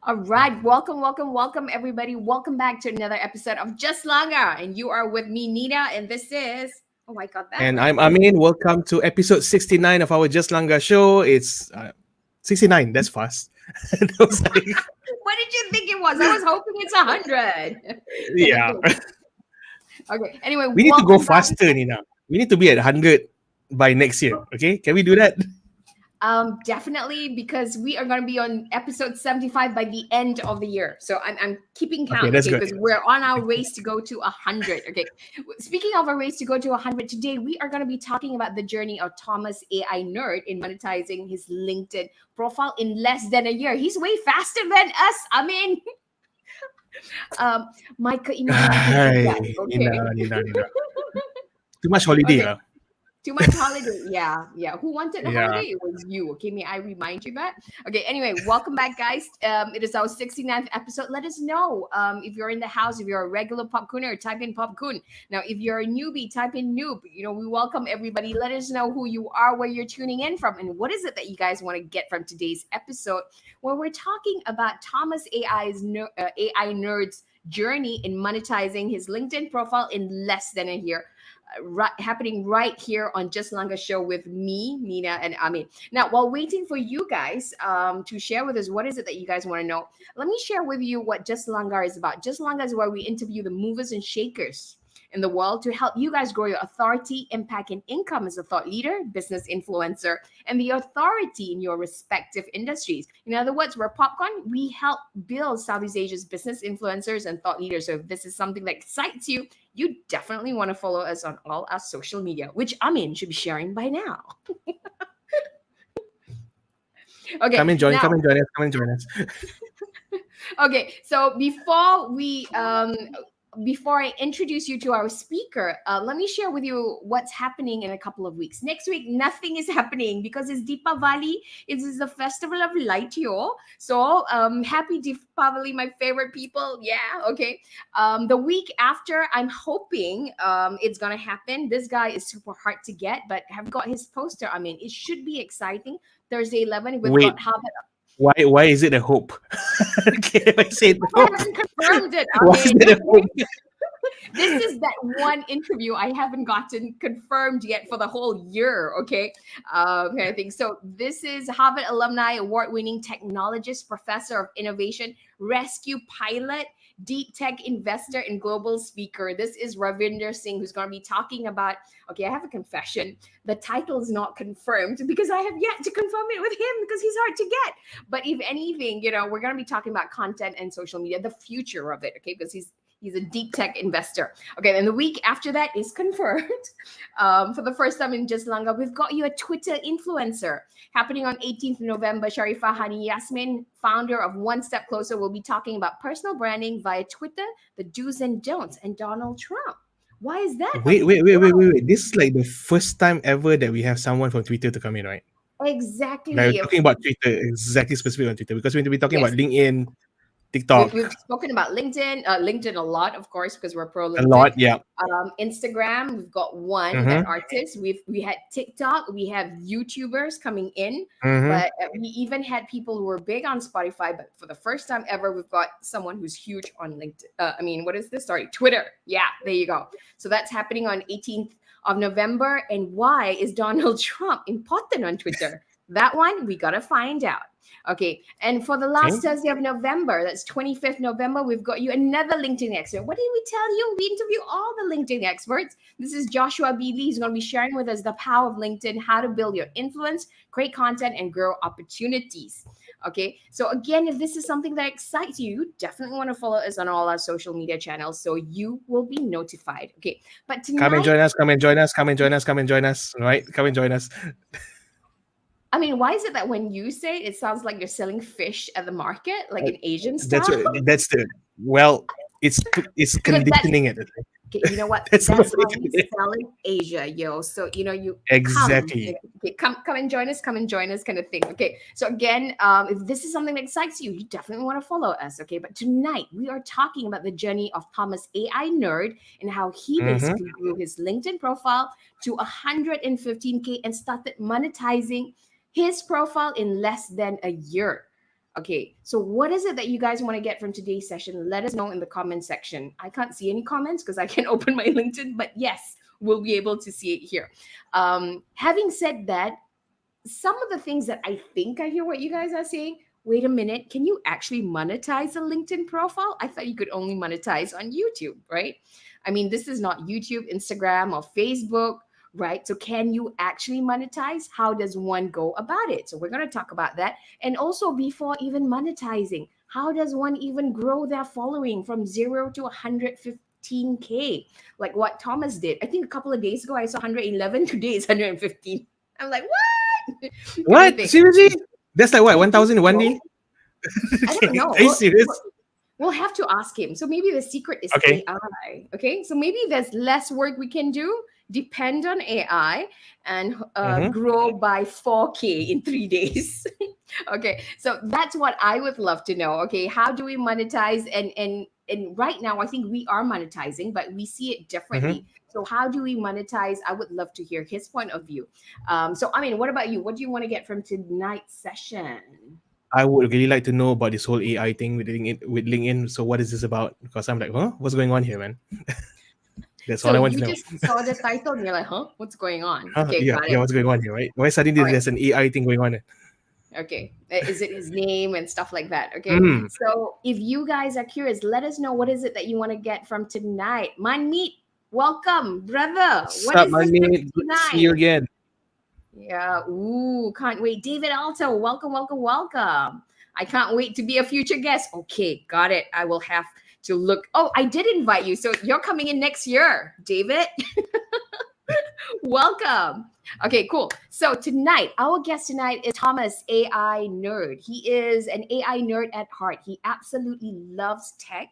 All right, welcome, everybody. Welcome back to another episode of Just Langa, and you are with me, Nina, and this is. Oh, I got that And right. I'm Amin. Welcome to episode 69 of our Just Langa show. It's 69. That's fast. That was like, What did you think it was? I was hoping it's 100. yeah. Okay. Anyway, We need to go welcome back. faster, Nina. We need to be at 100 by next year. Okay? Can we do that? Definitely because we are going to be on episode 75 by the end of the year. So I'm keeping Okay, count, that's okay, good. because we're on our race to go to 100. Okay. Speaking of a race to go to 100, today we are going to be talking about the journey of Thomas AI Nerd in monetizing his LinkedIn profile in less than a year. He's way faster than us. I mean, my keinginan ko Ay, yan, Nina, okay? Nina. Too much holiday. Okay. Too much holiday. Yeah. Who wanted a Yeah. holiday? It was you. Okay, may I remind you that? Okay, anyway, welcome back, guys. It is our 69th episode. Let us know if you're in the house, if you're a regular popcooner, type in popcoon. Now, if you're a newbie, type in noob. We welcome everybody. Let us know who you are, where you're tuning in from, and what is it that you guys want to get from today's episode, where we're talking about Thomas AI Nerd's journey in monetizing his LinkedIn profile in less than a year, happening right here on Just Langa show with me, Nina, and Amin. Now, while waiting for you guys to share with us what is it that you guys want to know, let me share with you what Just Langa is about. Just Langa is where we interview the movers and shakers in the world to help you guys grow your authority, impact, and income as a thought leader, business influencer, and the authority in your respective industries. In other words, we're Popcorn. We help build Southeast Asia's business influencers and thought leaders. So if this is something that excites you, you definitely want to follow us on all our social media, which Amin should be sharing by now. Come Okay, and join. now, Come and join us. okay. So before I introduce you to our speaker, let me share with you what's happening in a couple of weeks. Next week, nothing is happening because it's Deepavali. It is the festival of light, yo. So happy Deepavali, my favorite people. Yeah, okay. The week after, I'm hoping it's gonna happen. This guy is super hard to get, but have got his poster. I mean, it should be exciting. Thursday 11, we've Wait, got Harvard. why is it a hope? Okay, I said I hope. haven't confirmed it. I Why is mean, it a hope? this is that one interview I haven't gotten confirmed yet for the whole year. Okay, kind of thing. So this is Harvard alumni, award-winning technologist, professor of innovation, rescue pilot, deep tech investor, and global speaker. This is Ravinder Singh, who's going to be talking about. Okay, I have a confession. The title is not confirmed because I have yet to confirm it with him because he's hard to get. But if anything, we're going to be talking about content and social media, the future of it. Okay, because he's a deep tech investor. Okay, then the week after that is confirmed. For the first time in Just Langa, we've got you a Twitter influencer happening on 18th November. Sharifah Hani Yasmin, founder of One Step Closer, will be talking about personal branding via Twitter, the do's and don'ts, and Donald Trump. Why is that? Wait. This is like the first time ever that we have someone from Twitter to come in, right? Like we're Exactly. talking about Twitter, exactly specific on Twitter, because we're going to be talking Yes. about LinkedIn, We've, TikTok, we've spoken about LinkedIn a lot, of course, because we're pro a LinkedIn. lot. Yeah. Instagram, we've got one that Mm-hmm. artists. We had TikTok, we have YouTubers coming in, Mm-hmm. but we even had people who were big on Spotify. But for the first time ever, we've got someone who's huge on LinkedIn. What is this? Sorry, Twitter. Yeah, there you go. So that's happening on 18th of November. And why is Donald Trump important on Twitter? That one we gotta find out. Okay, and for the last Okay. Thursday of November, that's 25th November, we've got you another LinkedIn expert. What did we tell you? We interview all the LinkedIn experts. This is Joshua B. Lee. He's going to be sharing with us the power of LinkedIn, how to build your influence, create content, and grow opportunities. Okay, so again, if this is something that excites you, you definitely want to follow us on all our social media channels so you will be notified. Okay, but Come and tonight, join us. Come and join us. Come and join us. Come and join us. Right? Come and join us. I mean, why is it that when you say it, it sounds like you're selling fish at the market, like in Asian That's style? that's the well. It's Because that's conditioning it. okay, you know what? That's That's what how it we is. sell in Asia, yo. So you come, Exactly. okay, come and join us, kind of thing. Okay. So again, if this is something that excites you, you definitely want to follow us. Okay. But tonight we are talking about the journey of Thomas AI Nerd and how he Mm-hmm. basically grew his LinkedIn profile to 115K and started monetizing his profile in less than a year. Okay, so what is it that you guys want to get from today's session? Let us know in the comment section. I can't see any comments because I can't open my LinkedIn, but yes, we'll be able to see it here. Having said that, some of the things that I think I hear what you guys are saying. Wait a minute, can you actually monetize a LinkedIn profile? I thought you could only monetize on YouTube, right? I mean, this is not YouTube, Instagram, or Facebook, right? So can you actually monetize? How does one go about it? So we're going to talk about that. And also, before even monetizing, how does one even grow their following from 0 to 115K? Like what Thomas did. I think a couple of days ago, I saw 111. Today is 115. I'm like, what? What? Seriously? That's like what, 1,000 in one day? I don't know. Are you serious? We'll have to ask him. So maybe the secret is Okay. AI. Okay. So maybe there's less work we can do, depend on AI, and grow by 4K in 3 days. Okay. So that's what I would love to know. Okay. How do we monetize? And right now, I think we are monetizing, but we see it differently. So how do we monetize? I would love to hear his point of view. So, I mean, what about you? What do you want to get from tonight's session? I would really like to know about this whole AI thing with LinkedIn. So what is this about? Because I'm like, huh? What's going on here, man? That's all I want to know. You just saw the title and you're like, huh? What's going on? Okay, yeah, got it. what's going on here, right? Why suddenly there's an AI thing going on? Okay. Is it his name and stuff like that? Okay. So if you guys are curious, let us know what is it that you want to get from tonight. Manmeet, welcome, brother. What is Manmeet? Good to see you again. Yeah. Ooh, can't wait. David Alto, welcome, welcome, welcome. I can't wait to be a future guest. Okay, got it. I will have to look. Oh, I did invite you. So you're coming in next year, David. Welcome. Okay, cool. So tonight, our guest tonight is Thomas, AI nerd. He is an AI nerd at heart. He absolutely loves tech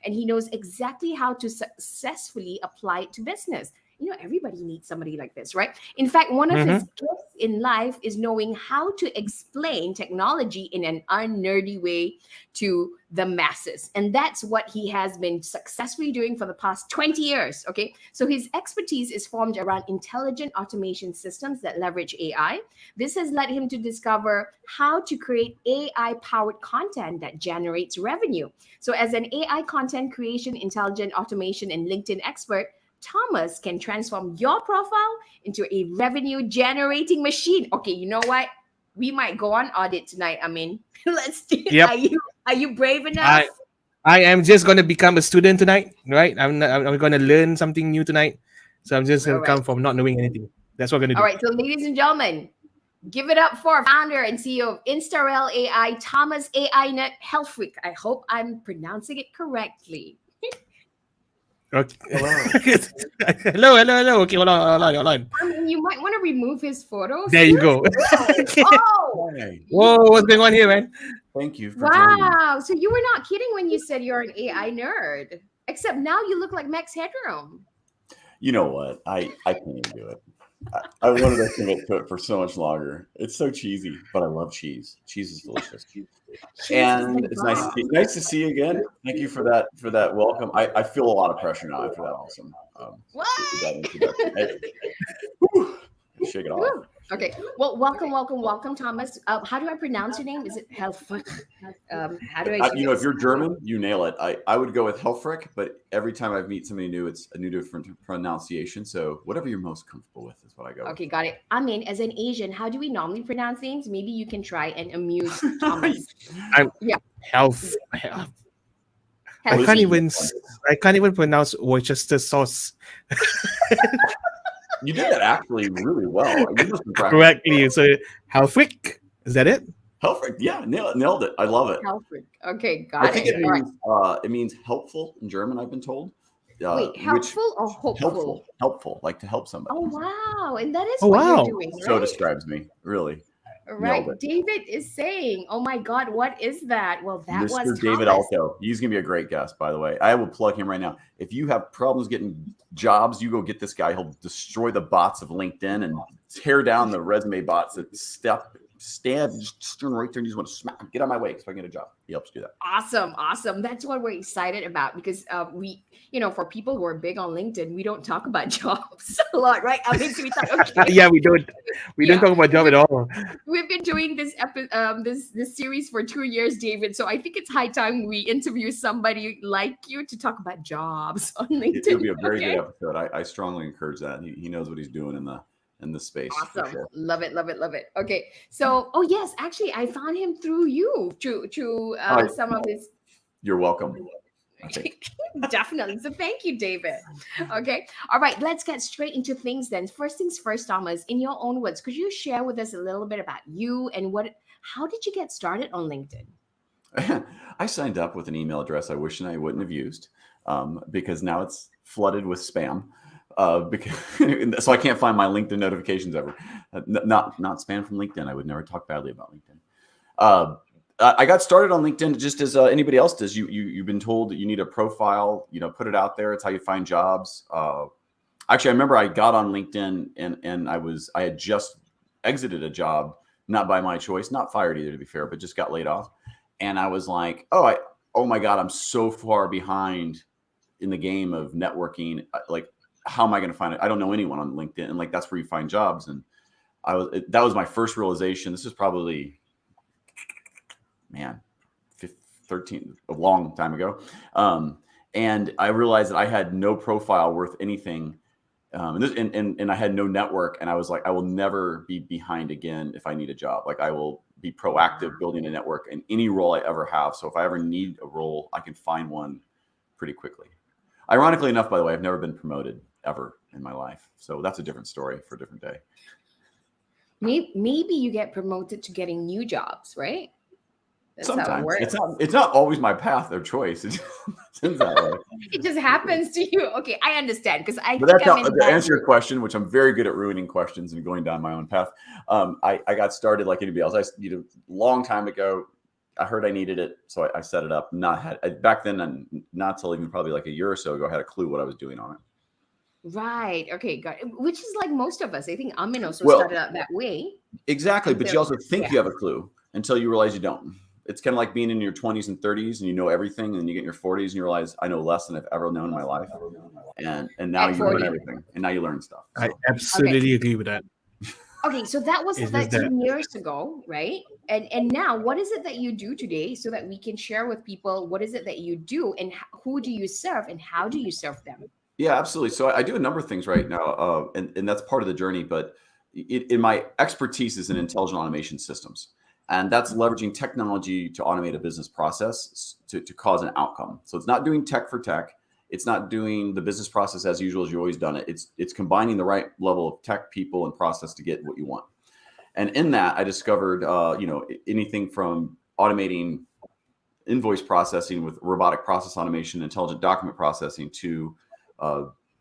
and he knows exactly how to successfully apply it to business. You know, everybody needs somebody like this, right? In fact, one of his gifts in life is knowing how to explain technology in an unnerdy way to the masses. And that's what he has been successfully doing for the past 20 years, okay? So his expertise is formed around intelligent automation systems that leverage AI. This has led him to discover how to create AI-powered content that generates revenue. So as an AI content creation, intelligent automation, and LinkedIn expert, Thomas can transform your profile into a revenue generating machine. Okay, you know what? We might go on audit tonight. I mean, let's do it. Yep. Are you brave enough? I am just going to become a student tonight, right? I'm going to learn something new tonight. So I'm just going to come from not knowing anything. That's what I'm going to do. All right. So ladies and gentlemen, give it up for founder and CEO of InstaRel AI, Thomas AI Helfrich. I hope I'm pronouncing it correctly. Okay. Hello. Okay, hold on. I mean, you might want to remove his photos. There you go. Oh, whoa, what's going on here, man? Thank you for joining. Wow. So you were not kidding when you said you're an AI nerd. Except now you look like Max Headroom. You know what? I can't even do it. I wanted to commit to it for so much longer. It's so cheesy, but I love cheese. Cheese is delicious. And it's nice to see you again. Thank you for that welcome. I feel a lot of pressure now after that awesome shake it off. Okay. Well, welcome, Thomas. How do I pronounce your name? Is it Helfrich? How do I? If you're German, you nail it. I would go with Helfrich, but every time I meet somebody new, it's a new different pronunciation. So whatever you're most comfortable with is what I go with. Okay, got it. I mean, as an Asian, how do we normally pronounce things? Maybe you can try and amuse Thomas. I can't even pronounce Worcester sauce. You did that actually really well. Correctly. So Helfrich, is that it? Helfrich, yeah, nailed it. I love it. Helfrich. Okay, got it. I think it means helpful in German, I've been told. Wait, helpful or hopeful? Helpful, like to help somebody. Oh, wow. And that is what you're doing, right? So describes me, really. Right. David is saying, oh my God, what is that? Well, that was Mr. David Alto. He's going to be a great guest, by the way. I will plug him right now. If you have problems getting jobs, you go get this guy. He'll destroy the bots of LinkedIn and tear down the resume bots that step stand right there and you just want to smack him, get out of my way so I can get a job. He helps do that. Awesome. That's what we're excited about because we, for people who are big on LinkedIn, we don't talk about jobs a lot, right? I mean, so we thought, okay. Yeah, we don't talk about job at all. We've been doing this this series for 2 years, David. So I think it's high time we interview somebody like you to talk about jobs on LinkedIn. It'll be a very good episode. I strongly encourage that. He knows what he's doing in the space. Awesome. Sure. Love it. Okay. So, yes, actually I found him through you, through some of his. You're welcome. Definitely. So thank you, David. Okay. All right. Let's get straight into things then. First things first, Thomas, in your own words, could you share with us a little bit about you and how did you get started on LinkedIn? I signed up with an email address I wish I wouldn't have used because now it's flooded with spam. So I can't find my LinkedIn notifications ever. Not spam from LinkedIn. I would never talk badly about LinkedIn. I got started on LinkedIn just as anybody else does. You've been told that you need a profile, put it out there. It's how you find jobs. Actually, I remember I got on LinkedIn and I had just exited a job, not by my choice, not fired either, to be fair, but just got laid off. And I was like, oh my God, I'm so far behind in the game of networking. Like, how am I going to find it? I don't know anyone on LinkedIn. And that's where you find jobs. And that was my first realization. This is probably, 13, a long time ago. And I realized that I had no profile worth anything. And I had no network. And I was like, I will never be behind again if I need a job. Like, I will be proactive building a network in any role I ever have. So if I ever need a role, I can find one pretty quickly. Ironically enough, by the way, I've never been promoted ever in my life. So that's a different story for a different day. Maybe you get promoted to getting new jobs, right? That's sometimes it's not always my path or choice. It just happens to you. Okay, I understand because to answer your question, which I'm very good at ruining questions and going down my own path. I got started like anybody else. A long time ago. I heard I needed it, so I set it up. Back then, and not till even probably like a year or so ago, I had a clue what I was doing on it. Right. Okay. Got it. Which is like most of us. I think Amin also started out that way. Exactly, but you also think you have a clue until you realize you don't. It's kind of like being in your 20s and 30s and you know everything, and you get in your 40s and you realize I know less than I've ever known in my life, and now you learn everything, and now you learn stuff. So. I absolutely agree with that. Okay, so that was 13 years ago, right? And now, what is it that you do today so that we can share with people what is it that you do and who do you serve and how do you serve them? Yeah, absolutely. So I do a number of things right now, and that's part of the journey. But in my expertise is in intelligent automation systems, and that's leveraging technology to automate a business process to cause an outcome. So it's not doing tech for tech. It's not doing the business process as usual as you've always done it. It's combining the right level of tech, people, and process to get what you want. And in that, I discovered, anything from automating invoice processing with robotic process automation, intelligent document processing, to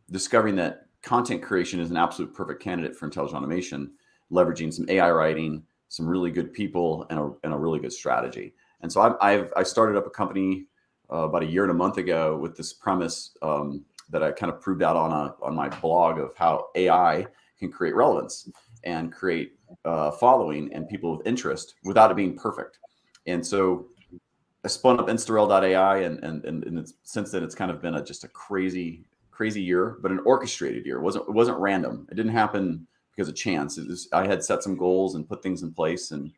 discovering that content creation is an absolute perfect candidate for intelligent automation, leveraging some AI writing, some really good people, and a really good strategy. And so I started up a company about a year and a month ago with this premise that I kind of proved out on my blog of how AI can create relevance and create following and people of interest without it being perfect. And so I spun up Instarel.ai, and since then it's kind of been just a crazy year, but an orchestrated year. It wasn't random. It didn't happen because of chance. I had set some goals and put things in place and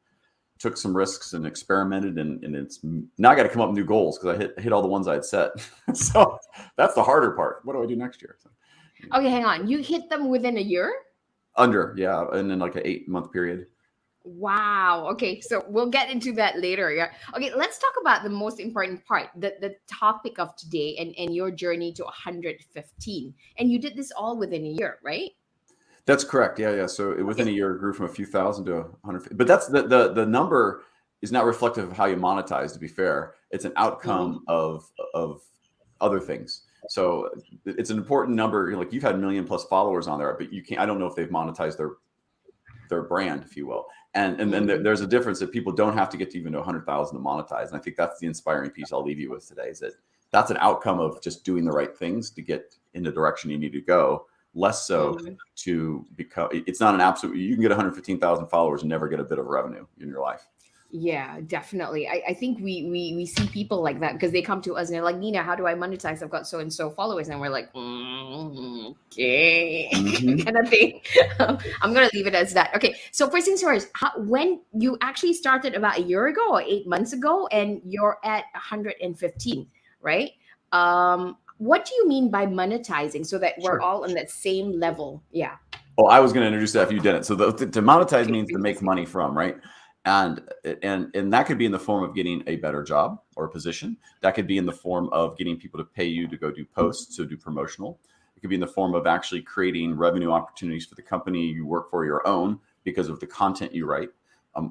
took some risks and experimented, and it's now I got to come up with new goals because I hit all the ones I had set. So that's the harder part. What do I do next year? Okay, hang on. You hit them within a year? Yeah, and then like an 8-month period. Wow. Okay, so we'll get into that later. Yeah. Okay, let's talk about the most important part, the topic of today and your journey to 115. And you did this all within a year, right? That's correct. Yeah. So within a year, it grew from a few thousand to 150. But that's the number is not reflective of how you monetize. To be fair, it's an outcome of other things. So it's an important number. Like, you've had 1 million+ followers on there, but you can't. I don't know if they've monetized their brand, if you will. And then there's a difference that people don't have to get to even to 100,000 to monetize. And I think that's the inspiring piece I'll leave you with today, is that that's an outcome of just doing the right things to get in the direction you need to go, less so to become. It's not an absolute. You can get 115,000 followers and never get a bit of revenue in your life. Yeah, definitely. I think we see people like that because they come to us and they're like, Nina, how do I monetize? I've got so and so followers, and we're like, okay, kind of thing. I'm gonna leave it as that. Okay, so first things first, when you actually started about a year ago or 8 months ago, and you're at 115, right? What do you mean by monetizing so that we're all on that same level? Yeah. Oh, I was going to introduce that if you didn't. So to monetize means to make money from, right? And that could be in the form of getting a better job or a position. That could be in the form of getting people to pay you to go do posts, so do promotional. It could be in the form of actually creating revenue opportunities for the company you work for, your own, because of the content you write,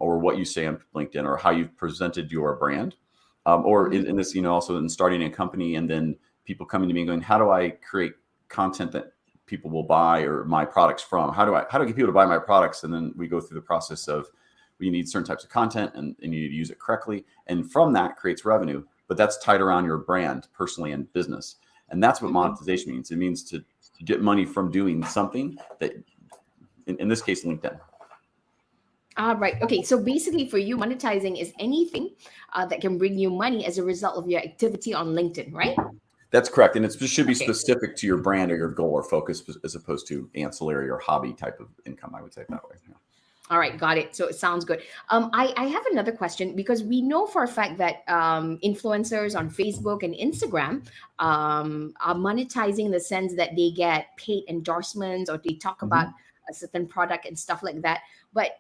or what you say on LinkedIn, or how you've presented your brand, or in this, also in starting a company and then people coming to me and going, how do I create content that people will buy or my products from? How do I get people to buy my products? And then we go through the process of, you need certain types of content and you need to use it correctly. And from that creates revenue, but that's tied around your brand personally and business. And that's what monetization means. It means to get money from doing something that, in this case, LinkedIn. Right. Okay. So basically for you, monetizing is anything that can bring you money as a result of your activity on LinkedIn, right? That's correct. And it should be specific to your brand or your goal or focus, as opposed to ancillary or hobby type of income, I would say that way. Yeah. All right, got it. So it sounds good. I have another question, because we know for a fact that influencers on Facebook and Instagram are monetizing in the sense that they get paid endorsements or they talk about a certain product and stuff like that. But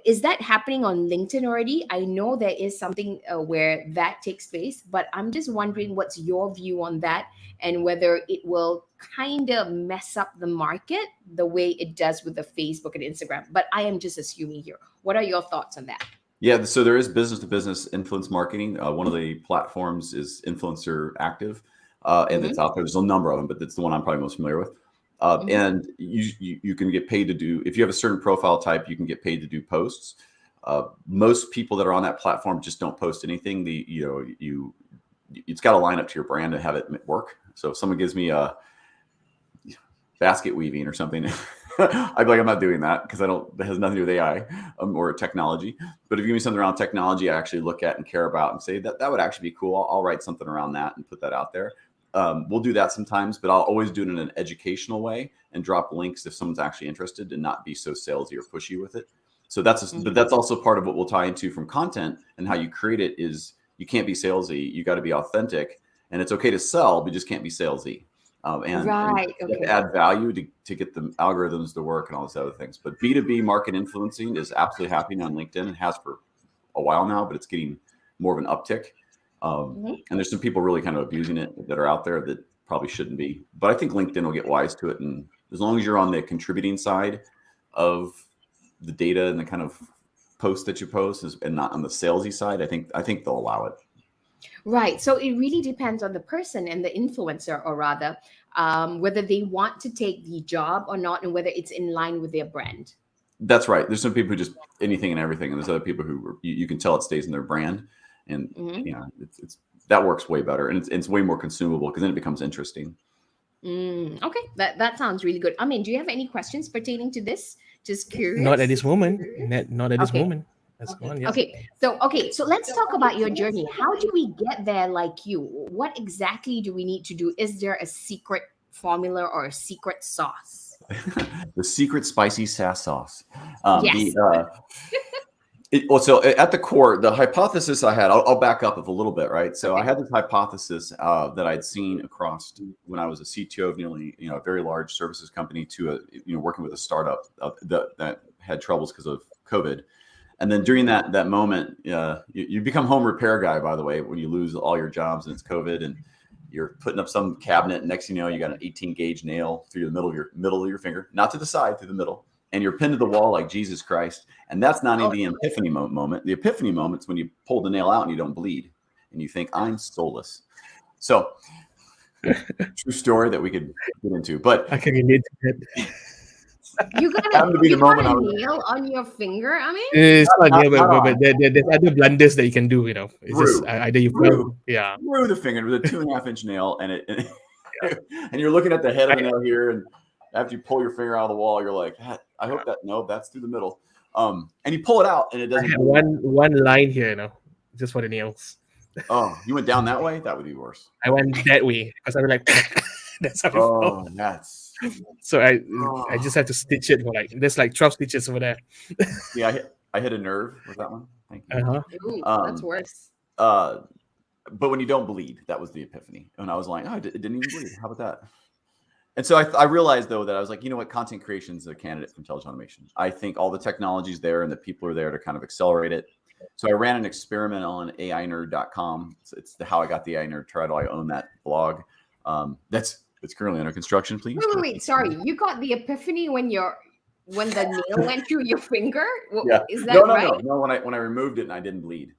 is that happening on LinkedIn already? I know there is something where that takes place, but I'm just wondering what's your view on that and whether it will kind of mess up the market the way it does with the Facebook and Instagram. But I am just assuming here. What are your thoughts on that? Yeah, so there is business-to-business influence marketing. One of the platforms is Influencer Active, and it's out there. There's a number of them, but it's the one I'm probably most familiar with. And you can get paid to do, if you have a certain profile type, you can get paid to do posts. Most people that are on that platform just don't post anything. It's got to line up to your brand and have it work. So if someone gives me a basket weaving or something, I'd be like, I'm not doing that, because that has nothing to do with AI or technology. But if you give me something around technology I actually look at and care about and say that would actually be cool, I'll write something around that and put that out there. We'll do that sometimes, but I'll always do it in an educational way and drop links if someone's actually interested, and not be so salesy or pushy with it. So but that's also part of what we'll tie into from content and how you create it. Is you can't be salesy. You got to be authentic, and it's okay to sell, but you just can't be salesy. And add value to get the algorithms to work and all those other things. But B2B market influencing is absolutely happening on LinkedIn. It has for a while now, but it's getting more of an uptick. And there's some people really kind of abusing it that are out there that probably shouldn't be. But I think LinkedIn will get wise to it. And as long as you're on the contributing side of the data and the kind of posts that you post and not on the salesy side, I think they'll allow it. Right. So it really depends on the person and the influencer, or rather, whether they want to take the job or not, and whether it's in line with their brand. That's right. There's some people who just anything and everything, and there's other people who you can tell it stays in their brand, and it's that works way better, and it's way more consumable, because then it becomes interesting. Okay, that sounds really good. I mean, do you have any questions pertaining to this? Just curious. Not at this moment. Not at this moment. Okay, so let's talk about your journey. How do we get there like you? What exactly do we need to do? Is there a secret formula or a secret sauce? The secret spicy sass sauce. Yes. So at the core, the hypothesis I had, I'll back up a little bit, right? So I had this hypothesis that I'd seen across when I was a CTO of nearly, a very large services company to working with a startup that had troubles because of COVID. And then during that moment, you become home repair guy, by the way, when you lose all your jobs and it's COVID, and you're putting up some cabinet. And next thing you know, you got an 18 gauge nail through the middle of your finger, not to the side, through the middle. And you're pinned to the wall like Jesus Christ. And that's not the epiphany moment. The epiphany moment's when you pull the nail out and you don't bleed. And you think, I'm soulless. So, true story that we could get into. But I can relate to that. You got a nail on your finger? I mean, it's not nail, but there's other blunders that you can do. It's just either you through the finger with a 2.5-inch nail, and you're looking at the head of the nail here, and after you pull your finger out of the wall, you're like, I hope that that's through the middle. And you pull it out, and it I doesn't. had one line here, just for the nails. Oh, you went down that way? That would be worse. I went that way because I was like, that's how it felt. That's. So I just had to stitch it for there's 12 stitches over there. Yeah, I hit a nerve with that one. Thank you. Uh-huh. Ooh, that's worse. But when you don't bleed, that was the epiphany. And I was like, it didn't even bleed. How about that? And so I realized, though, that I was like, you know what? Content creation is a candidate for intelligent automation. I think all the technology is there and the people are there to kind of accelerate it. So I ran an experiment on AInerd.com. It's how I got the AI Nerd title. I own that blog. It's currently under construction, please. Wait. Sorry. You got the epiphany when the nail went through your finger? Yeah. Is that right? No. When I removed it and I didn't bleed.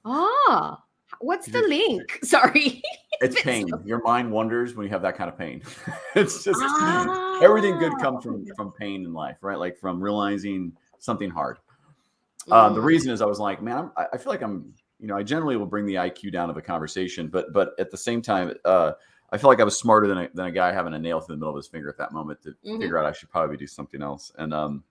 Ah. What's the link? Sorry. It's pain. Your mind wanders when you have that kind of pain. It's just everything good comes from pain in life, right? Like from realizing something hard. The reason is I was like, man, I feel like I generally will bring the IQ down of a conversation, but at the same time, I feel like I was smarter than a guy having a nail through the middle of his finger at that moment to figure out I should probably do something else. And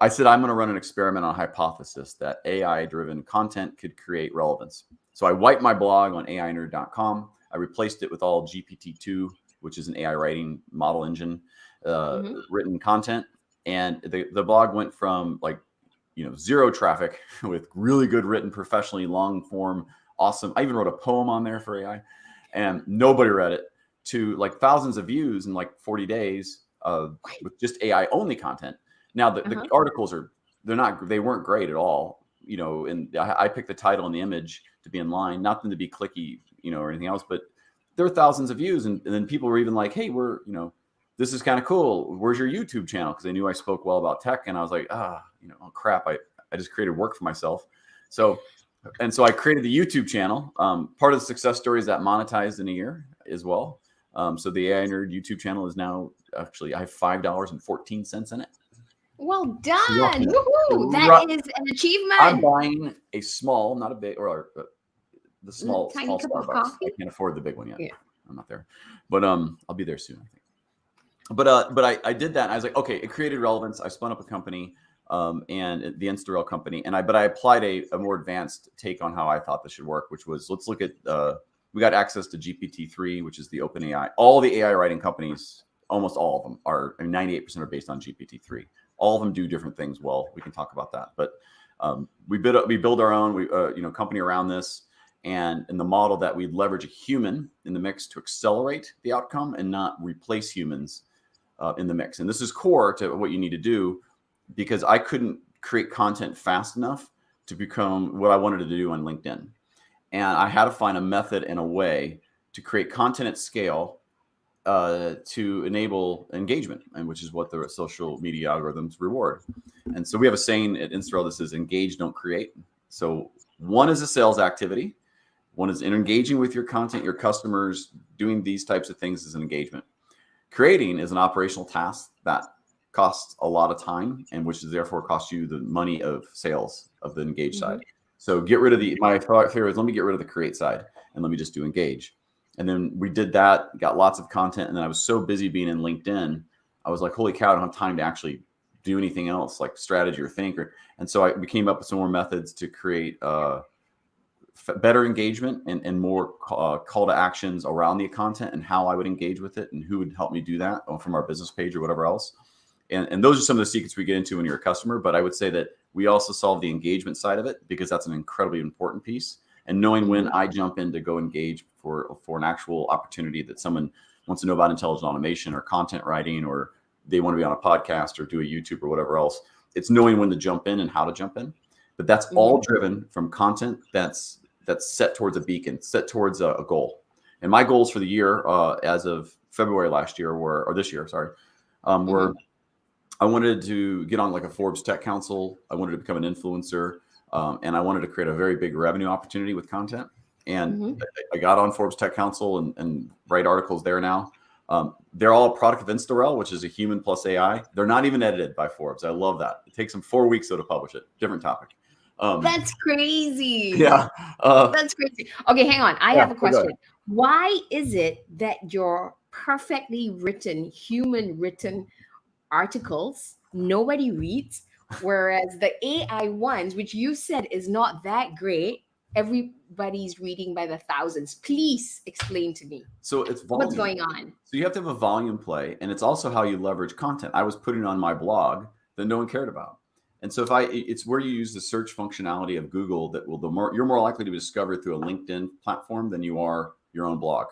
I said, I'm going to run an experiment on a hypothesis that AI-driven content could create relevance. So I wiped my blog on AInerd.com. I replaced it with all GPT-2, which is an AI writing model engine, written content. And the blog went from zero traffic with really good written, professionally long form, awesome. I even wrote a poem on there for AI and nobody read it, to thousands of views in 40 days with just AI only content. Now the articles they weren't great at all, and I picked the title and the image to be in line, not them to be clicky, or anything else, but there were thousands of views. And then people were even like, hey, this is kind of cool. Where's your YouTube channel? Because they knew I spoke well about tech. And I was like, oh crap. I just created work for myself. So I created the YouTube channel. Part of the success story is that monetized in a year as well. So the AI Nerd YouTube channel is now actually, I have $5.14 in it. Well done. Woohoo. That is an achievement. I'm buying a small, not a big, or the small tiny cup of Starbucks. coffee? I can't afford the big one yet. Yeah. I'm not there, but I'll be there soon, I think. But I did that. And I was like, okay, it created relevance. I spun up a company, and the InstaRel company, but I applied a more advanced take on how I thought this should work, which was, let's look at we got access to GPT-3, which is the open AI. All the AI writing companies, almost all of them are, 98% are based on GPT-3. All of them do different things well. We can talk about that, but we build our own company around this, and in the model that we'd leverage a human in the mix to accelerate the outcome and not replace humans in the mix. And this is core to what you need to do, because I couldn't create content fast enough to become what I wanted to do on LinkedIn, and I had to find a method and a way to create content at scale to enable engagement, and which is what the social media algorithms reward. And so we have a saying at InstaRel that says, engage, don't create. So one is a sales activity. One is engaging with your content, your customers, doing these types of things is an engagement. Creating is an operational task that costs a lot of time, and which is therefore costs you the money of sales of the engage side. So get rid of my theory is, let me get rid of the create side and let me just do engage. And then we did that, got lots of content. And then I was so busy being in LinkedIn, I was like, holy cow, I don't have time to actually do anything else like strategy or think. And so we came up with some more methods to create better engagement and more call to actions around the content and how I would engage with it and who would help me do that from our business page or whatever else. And those are some of the secrets we get into when you're a customer. But I would say that we also solve the engagement side of it, because that's an incredibly important piece. And knowing when I jump in to go engage for an actual opportunity that someone wants to know about intelligent automation or content writing, or they want to be on a podcast or do a YouTube or whatever else, it's knowing when to jump in and how to jump in. But that's all driven from content that's set towards a beacon, set towards a goal. And my goals for the year, as of February last year, were I wanted to get on like a Forbes Tech Council. I wanted to become an influencer. And I wanted to create a very big revenue opportunity with content. And I got on Forbes Tech Council and write articles there now. They're all a product of InstaRel, which is a human plus AI. They're not even edited by Forbes. I love that. It takes them 4 weeks though to publish it. Different topic. That's crazy. Yeah. That's crazy. Okay, hang on. I have a go ahead. question. Why is it that your perfectly written, human written articles nobody reads, whereas the AI ones, which you said is not that great, everybody's reading by the thousands? Please explain to me So it's volume. what's going on. So you have to have a volume play, and it's also how you leverage content. I was putting on my blog that no one cared about. And so it's where you use the search functionality of Google that you're more likely to be discovered through a LinkedIn platform than you are your own blog.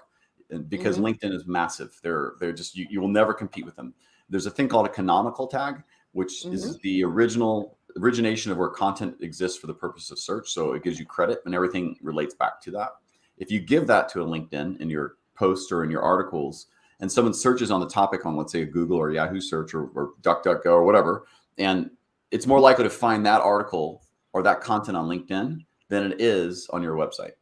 And because LinkedIn is massive. They're just, you will never compete with them. There's a thing called a canonical tag, which is the origination of where content exists for the purpose of search. So it gives you credit and everything relates back to that. If you give that to a LinkedIn in your posts or in your articles, and someone searches on the topic on, let's say, a Google or Yahoo search or DuckDuckGo or whatever, and it's more likely to find that article or that content on LinkedIn than it is on your website.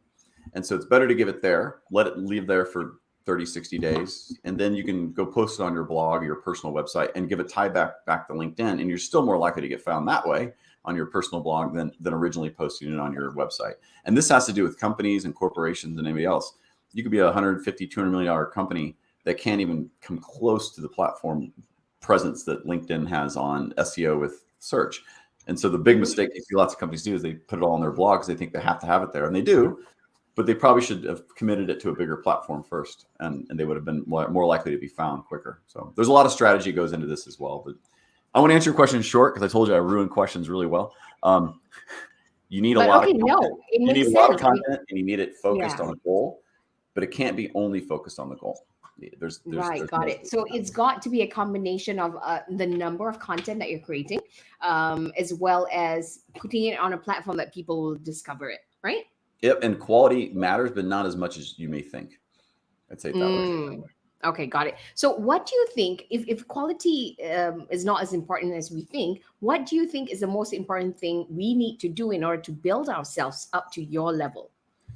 And so it's better to give it there, let it leave there for 30, 60 days, and then you can go post it on your blog or your personal website and give a tie back to LinkedIn. And you're still more likely to get found that way on your personal blog than originally posting it on your website. And this has to do with companies and corporations and anybody else. You could be a $150, $200 million company that can't even come close to the platform presence that LinkedIn has on SEO with search. And so the big mistake you see lots of companies do is they put it all on their blogs. They think they have to have it there, and they do, but they probably should have committed it to a bigger platform first, and they would have been more likely to be found quicker. So there's a lot of strategy goes into this as well. But I want to answer your question short because I told you I ruin questions really well. You need a lot of content. You need a lot of content, and you need it focused on a goal, but it can't be only focused on the goal. There's got it. So it's got to be a combination of the number of content that you're creating, as well as putting it on a platform that people will discover it, right? Yep, and quality matters, but not as much as you may think. I'd say it that way. Okay, got it. So what do you think, if quality is not as important as we think, what do you think is the most important thing we need to do in order to build ourselves up to your level?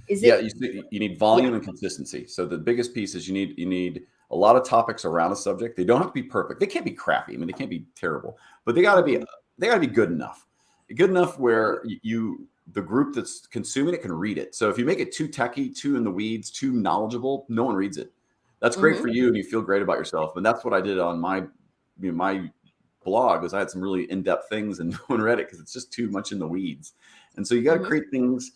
You need volume and consistency. So the biggest piece is you need a lot of topics around a subject. They don't have to be perfect. They can't be crappy. I mean, they can't be terrible, but they got to be good enough. Good enough where the group that's consuming it can read it. So if you make it too techie, too in the weeds, too knowledgeable, no one reads it. That's great for you and you feel great about yourself. And that's what I did on my blog, was I had some really in-depth things and no one read it because it's just too much in the weeds. And so you got to create things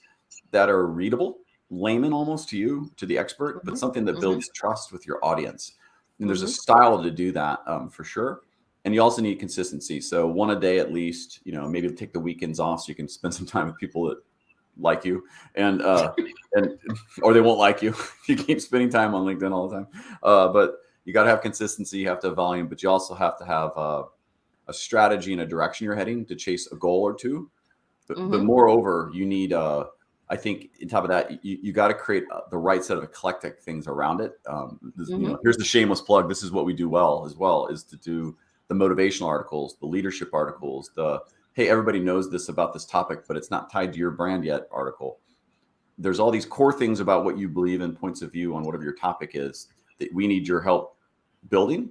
that are readable, layman almost to you, to the expert, but something that builds trust with your audience. And there's a style to do that for sure. And you also need consistency. So one a day at least, maybe take the weekends off so you can spend some time with people that like you and or they won't like you if you keep spending time on LinkedIn all the time. But you got to have consistency, you have to have volume, but you also have to have a strategy and a direction you're heading to chase a goal or two. But moreover, you need I think on top of that, you got to create the right set of eclectic things around it. Here's the shameless plug. This is what we do well as well, is to do the motivational articles, the leadership articles, the, hey, everybody knows this about this topic, but it's not tied to your brand yet article. There's all these core things about what you believe in, points of view on whatever your topic is, that we need your help building.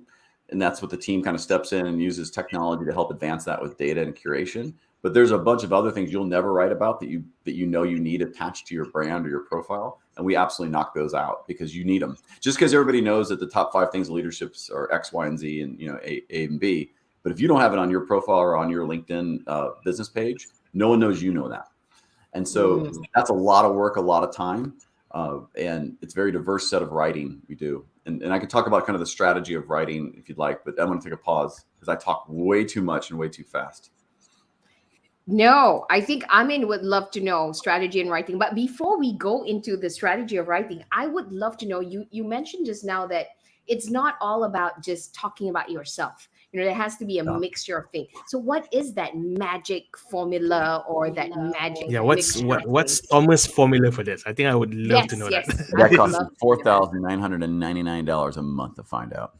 And that's what the team kind of steps in and uses technology to help advance that with data and curation. But there's a bunch of other things you'll never write about that you need attached to your brand or your profile. And we absolutely knock those out because you need them. Just because everybody knows that the top 5 things of leaderships are X, Y, and Z and A and B. But if you don't have it on your profile or on your LinkedIn business page, no one knows you know that. And so that's a lot of work, a lot of time. And it's a very diverse set of writing we do. And I can talk about kind of the strategy of writing if you'd like, but I'm going to take a pause because I talk way too much and way too fast. No, I think Amin would love to know strategy and writing. But before we go into the strategy of writing, I would love to know, you mentioned just now that it's not all about just talking about yourself. There has to be a mixture of things. So what is that magic formula or that magic? Yeah, what's Thomas' formula for this? I think I would love to know that. That costs $4,999 a month to find out.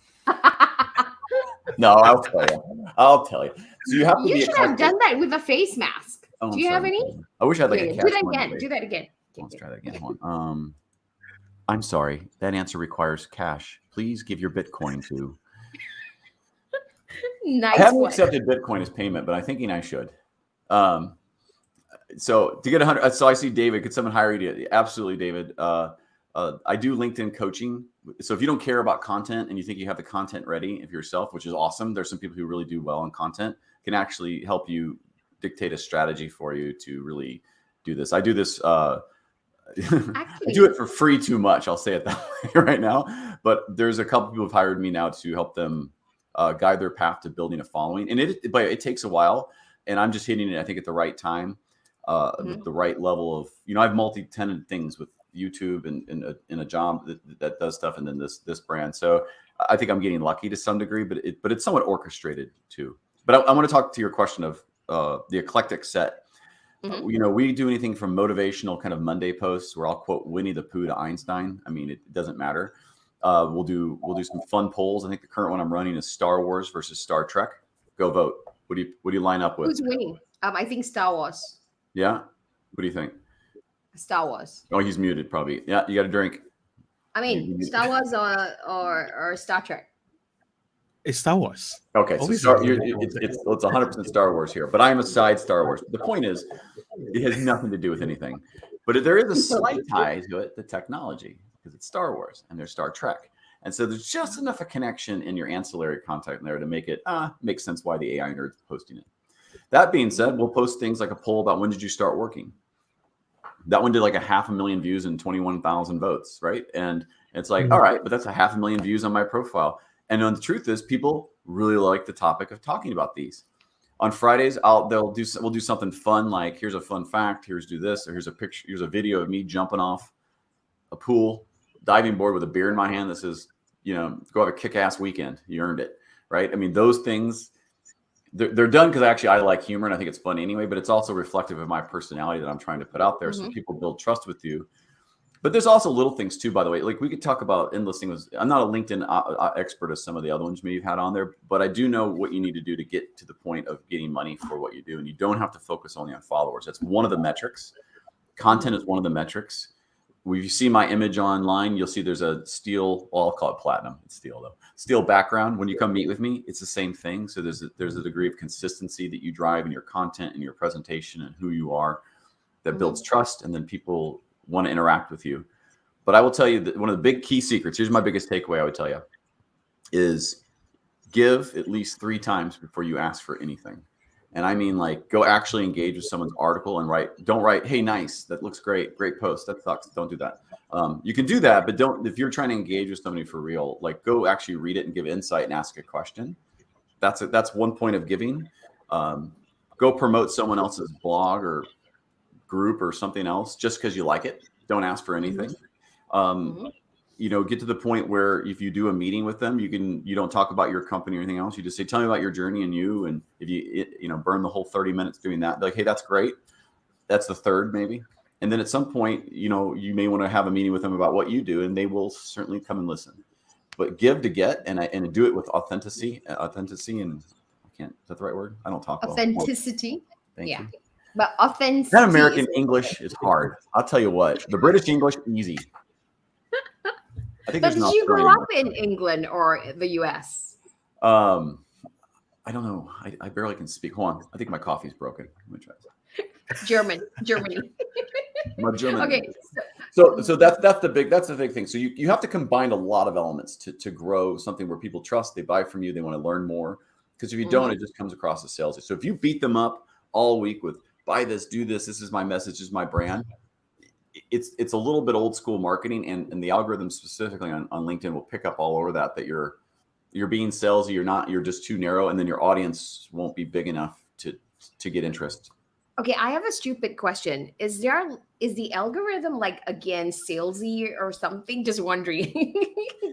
No, I'll tell you. So you have to You should have done that with a face mask. Do you have any? I wish I had a do that again. Do that again. Let's try that again. Hold on. I'm sorry. That answer requires cash. Please give your Bitcoin to. Nice. I haven't accepted Bitcoin as payment, but I'm thinking I should. So to get 100, so I see David. Could someone hire you? Absolutely, David. I do LinkedIn coaching. So if you don't care about content and you think you have the content ready of yourself, which is awesome, there's some people who really do well on content, can actually help you dictate a strategy for you to really do this. I do this. I do it for free too much. I'll say it that way right now. But there's a couple people who've hired me now to help them guide their path to building a following. And it takes a while. And I'm just hitting it, I think, at the right time, with the right level of, I've multi-tenant things with YouTube and in a job that does stuff, and then this brand. So I think I'm getting lucky to some degree, but it's somewhat orchestrated too. But I want to talk to your question of the eclectic set. We do anything from motivational kind of Monday posts where I'll quote Winnie the Pooh to Einstein. I mean, it doesn't matter. We'll do some fun polls. I think the current one I'm running is Star Wars versus Star Trek. Go vote. What do you line up with? Who's winning? I think Star Wars. Yeah. What do you think? Star Wars. Oh, he's muted probably. Yeah, you got to drink. I mean, Star Wars or Star Trek. It's Star Wars. Okay, so it's 100% Star Wars here, but I am a side Star Wars. The point is, it has nothing to do with anything, but there is a slight tie to it, the technology, because it's Star Wars and there's Star Trek, and so there's just enough a connection in your ancillary content there to make it make sense why the AI nerd's posting it. That being said, we'll post things like a poll about when did you start working. That one did like 500,000 views and 21,000 votes, right? And it's like, all right, but that's 500,000 views on my profile. And the truth is, people really like the topic of talking about these. On Fridays, we'll do something fun, like here's a fun fact, here's do this, or here's a picture, here's a video of me jumping off a pool, diving board with a beer in my hand that says, go have a kick-ass weekend. You earned it, right? I mean, those things, they're done because actually I like humor and I think it's funny anyway, but it's also reflective of my personality that I'm trying to put out there so people build trust with you. But there's also little things too, by the way. Like we could talk about endless things. I'm not a LinkedIn expert as some of the other ones maybe you've had on there, but I do know what you need to do to get to the point of getting money for what you do. And you don't have to focus only on followers. That's one of the metrics. Content is one of the metrics. When you see my image online, you'll see there's a steel, well, I'll call it platinum. It's steel though. Steel background. When you come meet with me, it's the same thing. So there's a degree of consistency that you drive in your content and your presentation and who you are that builds trust. And then people want to interact with you. But I will tell you that one of the big key secrets, here's my biggest takeaway I would tell you, is give at least 3 times before you ask for anything. And I mean, like, go actually engage with someone's article and don't write, hey, nice, that looks great post, that sucks, don't do that. You can do that, but don't, if you're trying to engage with somebody for real, like go actually read it and give insight and ask a question. That's one point of giving. Go promote someone else's blog or group or something else just because you like it. Don't ask for anything. Get to the point where if you do a meeting with them, you don't talk about your company or anything else. You just say, tell me about your journey and you. And if you burn the whole 30 minutes doing that, like, hey, that's great. That's the third maybe. And then at some point, you may want to have a meeting with them about what you do, and they will certainly come and listen. But give to get, and do it with authenticity. And I can't. Is that the right word? I don't talk authenticity. Well. Thank you. But authenticity. That American English is hard. I'll tell you what. The British English, easy. I think but did you grow up in England or the US? I don't know. I barely can speak. Hold on. I think my coffee's broken. Let me try this. Germany. My German. Okay. So that's the big thing. So you have to combine a lot of elements to grow something where people trust, they buy from you, they want to learn more. Because if you don't, it just comes across as salesy. So if you beat them up all week with buy this, do this, this is my message, this is my brand, it's a little bit old school marketing, and the algorithm specifically on LinkedIn will pick up all over that you're being salesy, you're just too narrow, and then your audience won't be big enough to get interest. Okay, I have a stupid question. Is the algorithm like again salesy or something? Just wondering.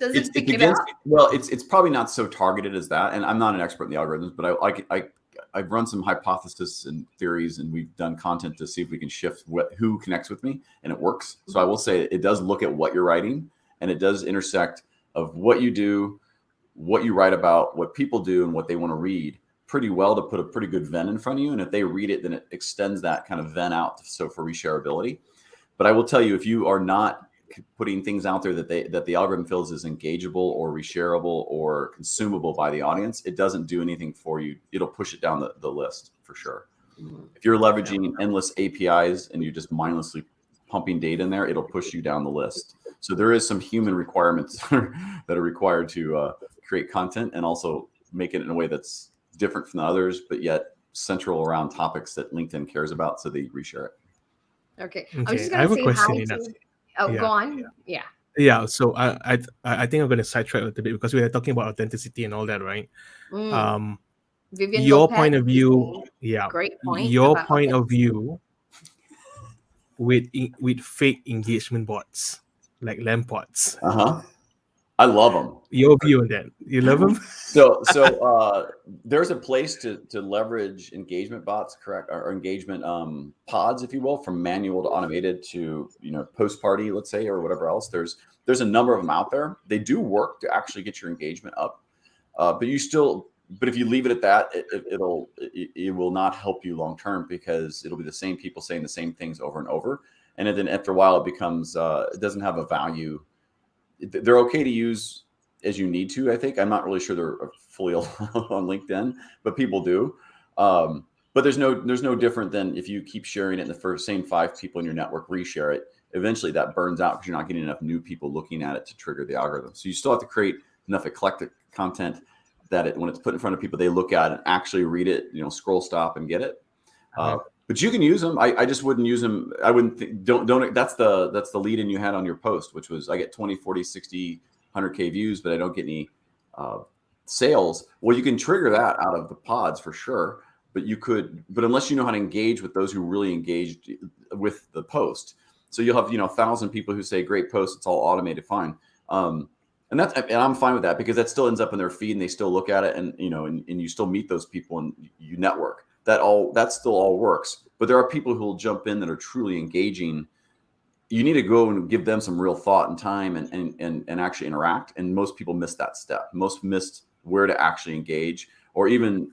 Does it pick it up? Well, it's probably not so targeted as that, and I'm not an expert in the algorithms, but I've run some hypotheses and theories, and we've done content to see if we can shift who connects with me, and it works. So I will say it does look at what you're writing, and it does intersect of what you do, what you write about, what people do, and what they want to read pretty well to put a pretty good Venn in front of you. And if they read it, then it extends that kind of Venn out. So for reshareability. But I will tell you, if you are not putting things out there that the algorithm feels is engageable or reshareable or consumable by the audience, it doesn't do anything for you. It'll push it down the list for sure. If you're leveraging endless APIs and you're just mindlessly pumping data in there, it'll push you down the list. So there is some human requirements that are required to create content and also make it in a way that's different from the others, but yet central around topics that LinkedIn cares about, so they reshare it. Okay. Okay, I'm just I gonna have a say question hi in that. to. Oh, Yeah. go on. Yeah. Yeah, so I think I'm going to sidetrack a little bit because we are talking about authenticity and all that, right? Mm. Vivian Your Lopez point of is view, saying, yeah, great point your about point of authenticity. view with fake engagement bots like lampots. I love them. Your view on that? You love them? So there's a place to leverage engagement bots, correct, or engagement pods, if you will, from manual to automated to post party, let's say, or whatever else. There's a number of them out there. They do work to actually get your engagement up, but if you leave it at that, it will not help you long term, because it'll be the same people saying the same things over and over, and then after a while it becomes it doesn't have a value. They're okay to use as you need to. I think I'm not really sure they're fully allowed on LinkedIn, but people do. But there's no different than if you keep sharing it and the same 5 people in your network reshare it. Eventually that burns out because you're not getting enough new people looking at it to trigger the algorithm. So you still have to create enough eclectic content that when it's put in front of people, they look at it and actually read it, scroll, stop, and get it. But you can use them. I just wouldn't use them. I wouldn't don't. That's the lead in you had on your post, which was I get 20, 40, 60, 100K views, but I don't get any sales. Well, you can trigger that out of the pods for sure. But unless you know how to engage with those who really engaged with the post. So you'll have 1,000 people who say great post, it's all automated, fine. And I'm fine with that, because that still ends up in their feed and they still look at it, and and you still meet those people and you network. That still all works. But there are people who will jump in that are truly engaging. You need to go and give them some real thought and time and actually interact. And most people miss that step. Most missed where to actually engage, or even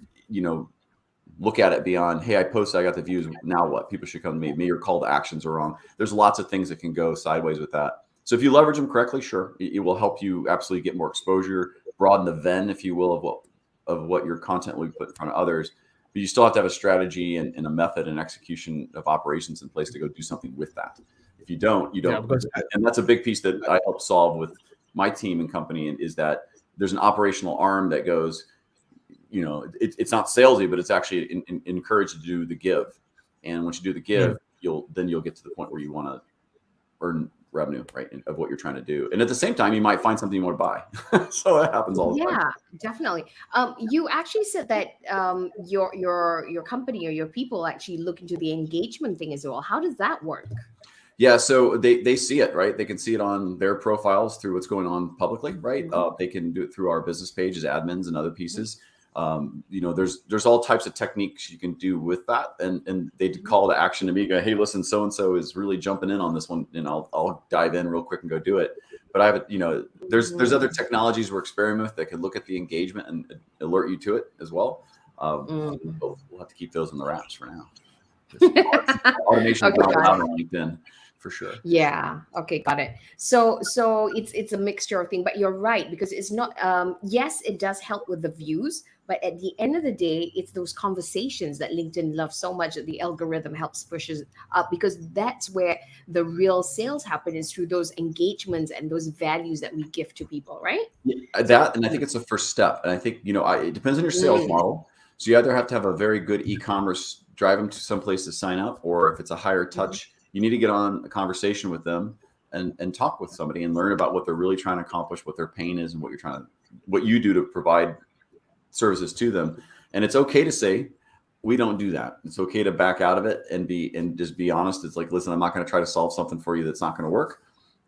look at it beyond, hey, I posted, I got the views, now what? People should come to me. Maybe your call to actions are wrong. There's lots of things that can go sideways with that. So if you leverage them correctly, sure, it will help you absolutely get more exposure, broaden the Venn, if you will, of what your content will be put in front of others. But you still have to have a strategy and a method and execution of operations in place to go do something with that. If you don't, you don't. Yeah, and that's a big piece that I help solve with my team and company, and is that there's an operational arm that goes, it's not salesy, but it's actually encouraged to do the give. And once you do the give, you'll get to the point where you want to earn revenue, right, of what you're trying to do. And at the same time, you might find something you want to buy. So that happens all the time. Yeah, definitely. You actually said that your company or your people actually look into the engagement thing as well. How does that work? Yeah, so they see it, right? They can see it on their profiles through what's going on publicly, right? They can do it through our business pages, admins, and other pieces. There's all types of techniques you can do with that, and they call to action to me, go, hey, listen, so and so is really jumping in on this one, and I'll dive in real quick and go do it. But I have there's other technologies we're experimenting with that can look at the engagement and alert you to it as well. We'll have to keep those in the wraps for now. Automation is not allowed on LinkedIn. For sure. Yeah. Okay. Got it. So it's a mixture of things, but you're right, because it's not, yes, it does help with the views, but at the end of the day, it's those conversations that LinkedIn loves so much that the algorithm helps pushes up, because that's where the real sales happen, is through those engagements and those values that we give to people. Right. Yeah, that, and I think it's the first step. And I think, it depends on your sales model. So you either have to have a very good e-commerce, drive them to someplace to sign up, or if it's a higher touch, you need to get on a conversation with them and talk with somebody and learn about what they're really trying to accomplish, what their pain is, and what you do to provide services to them. And it's okay to say, we don't do that. It's okay to back out of it and just be honest. It's like, listen, I'm not going to try to solve something for you that's not going to work,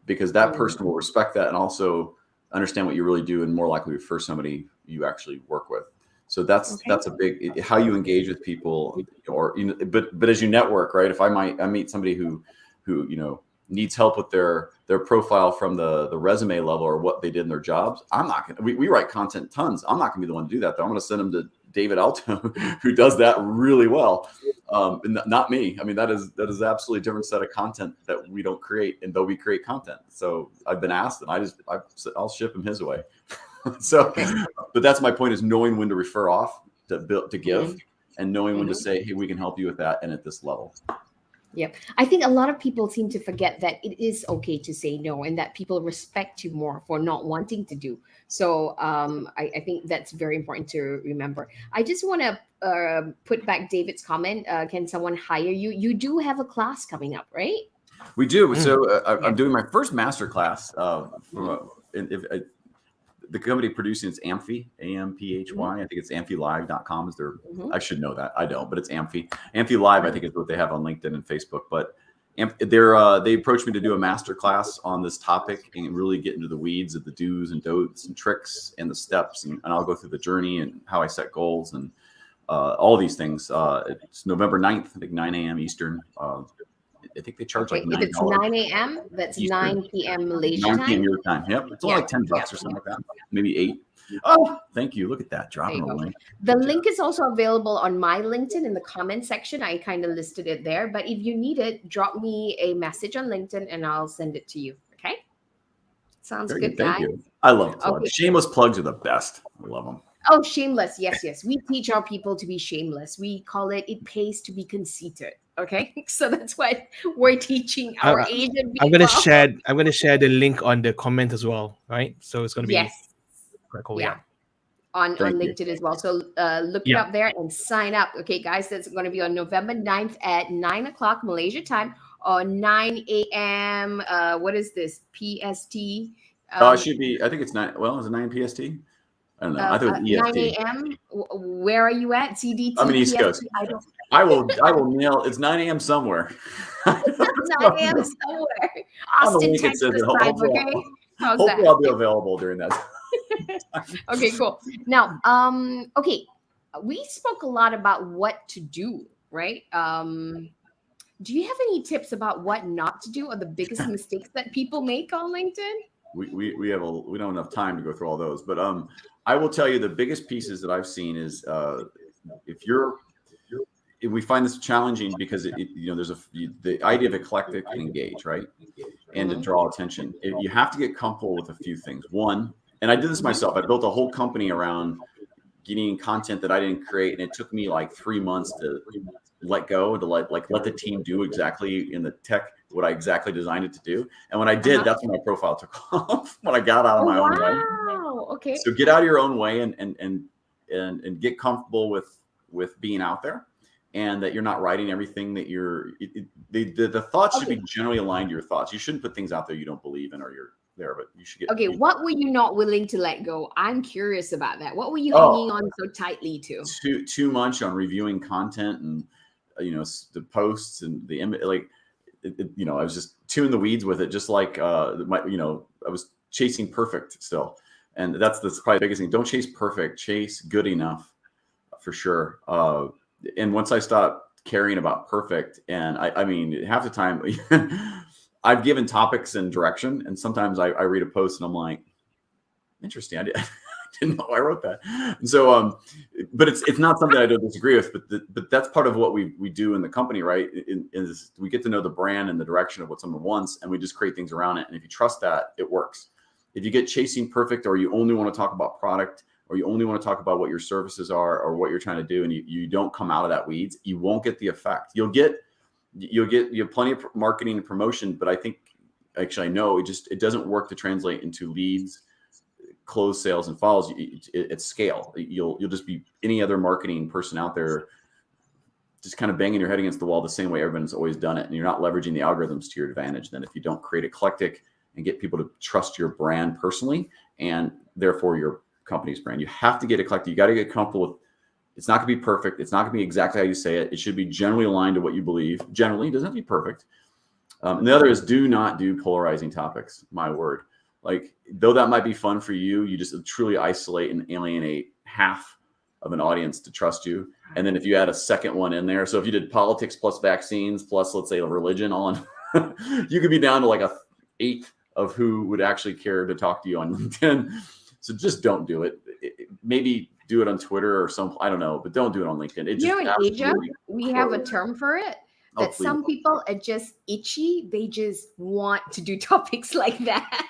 because that person will respect that and also understand what you really do, and more likely refer somebody you actually work with. So that's a big, how you engage with people, or but as you network, right? If I meet somebody who needs help with their profile from the resume level or what they did in their jobs, I'm not gonna. We write content tons. I'm not gonna be the one to do that, though. I'm gonna send them to David Alto, who does that really well, and not me. I mean, that is absolutely a different set of content that we don't create, and though we create content. So I've been asked, and I'll ship him his way. So, but that's my point, is knowing when to refer off to give, and knowing when to say, hey, we can help you with that and at this level. Yep. I think a lot of people seem to forget that it is okay to say no, and that people respect you more for not wanting to do. So I think that's very important to remember. I just want to put back David's comment. Can someone hire you? You do have a class coming up, right? We do. So I'm doing my first master class the company producing it's Amphy, A-M-P-H-Y. I think it's amphylive.com is their, I should know that. I don't, but it's Amphy. Amphy Live, I think, is what they have on LinkedIn and Facebook. But they approached me to do a master class on this topic and really get into the weeds of the do's and don'ts and tricks and the steps. And I'll go through the journey and how I set goals and all these things. It's November 9th, I think 9 a.m. Eastern. I think they charge like $9. If it's 9 a.m., that's Eastern. 9 p.m. Malaysia 9 time. p.m. your time. Yep. It's only like $10 or something like that. Maybe 8. Oh, thank you. Look at that. Dropping a link. The link is also available on my LinkedIn in the comment section. I kind of listed it there. But if you need it, drop me a message on LinkedIn and I'll send it to you. Okay? Sounds good, guys. Thank you. I love plugs. Okay. Shameless plugs are the best. I love them. Oh, shameless. Yes. We teach our people to be shameless. We call it pays to be conceited. Okay, so that's what we're teaching our Asian people. I'm gonna share the link on the comment as well, right? So it's gonna be cool. Yeah. On LinkedIn as well. So look it up there and sign up. Okay, guys, that's going to be on November 9th at 9 o'clock Malaysia time or 9 a.m. What is this? PST? It should be. I think it's 9. Well, is it 9 PST? I don't know. I thought it was EST. 9 a.m. Where are you at? CDT? I'm in East Coast. I will nail. It's 9 a.m. somewhere. 9 a.m. somewhere. Austin, Texas time. Okay. Hopefully, I'll be available during that. Okay, cool. Now, okay, we spoke a lot about what to do, right? Do you have any tips about what not to do or the biggest mistakes that people make on LinkedIn? We don't have enough time to go through all those, but I will tell you the biggest pieces that I've seen is if we find this challenging because there's the idea of eclectic and engage, right, and to draw attention. You have to get comfortable with a few things. One, and I did this myself. I built a whole company around getting content that I didn't create, and it took me like 3 months to let go, to let the team do exactly in the tech what I exactly designed it to do. And when I did, that's when my profile took off. When I got out of my own way. Wow. Okay. So get out of your own way and get comfortable with being out there, and that you're not writing everything that the thoughts should be generally aligned to your thoughts. You shouldn't put things out there you don't believe in or you're there, but you should get. Okay, what were you not willing to let go? I'm curious about that. What were you hanging on so tightly to? Too much on reviewing content and the posts and the image. Like I was just too in the weeds with it. Just like I was chasing perfect still, and that's probably the biggest thing. Don't chase perfect. Chase good enough, for sure. And once I stopped caring about perfect, and I mean, half the time. I've given topics and direction, and sometimes I read a post and I'm like, interesting. I didn't know I wrote that. And so, but it's not something I don't disagree with, but that's part of what we do in the company, right? Is we get to know the brand and the direction of what someone wants, and we just create things around it. And if you trust that, it works. If you get chasing perfect, or you only want to talk about product, or you only want to talk about what your services are or what you're trying to do, and you don't come out of that weeds, you won't get the effect. You have plenty of marketing and promotion, but I think actually I know it doesn't work to translate into leads, close sales, and follows at scale. You'll just be any other marketing person out there, just kind of banging your head against the wall the same way everyone's always done it, and you're not leveraging the algorithms to your advantage. Then if you don't create eclectic and get people to trust your brand personally, and therefore your company's brand, you have to get eclectic. You got to get comfortable with. It's not going to be perfect. It's not going to be exactly how you say it. It should be generally aligned to what you believe. Generally, it doesn't have to be perfect. And the other is do not do polarizing topics. My word. Like, though that might be fun for you, you just truly isolate and alienate half of an audience to trust you. And then if you add a second one in there, so if you did politics plus vaccines plus, let's say, religion all in, you could be down to like a eighth of who would actually care to talk to you on LinkedIn. So just don't do it. Maybe do it on Twitter or I don't know, but don't do it on LinkedIn. In Asia, we have a term for it. Oh, that please. some people are just itchy. They just want to do topics like that.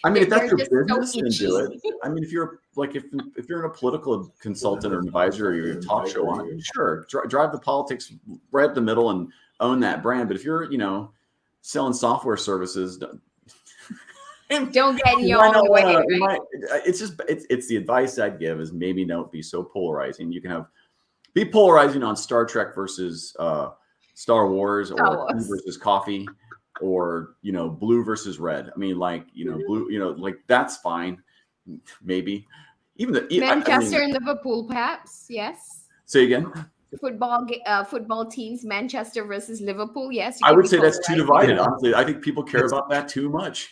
I mean, if that's your They're just so business, then do itchy. it. I mean, if you're in a political consultant or an advisor, or you're a talk show on it, sure, drive the politics right up the middle and own that brand. But if you're, selling software services, Don't get in your might not own way, wanna- right? it's the advice I'd give is maybe don't be so polarizing. You can be polarizing on Star Trek versus Star Wars, or tea versus coffee, or blue versus red. I mean, blue, like that's fine, maybe. Even Manchester and Liverpool, perhaps. Yes. Say again. Football teams, Manchester versus Liverpool. Yes, I would say that's too divided. Yeah. Honestly, I think people care about that too much.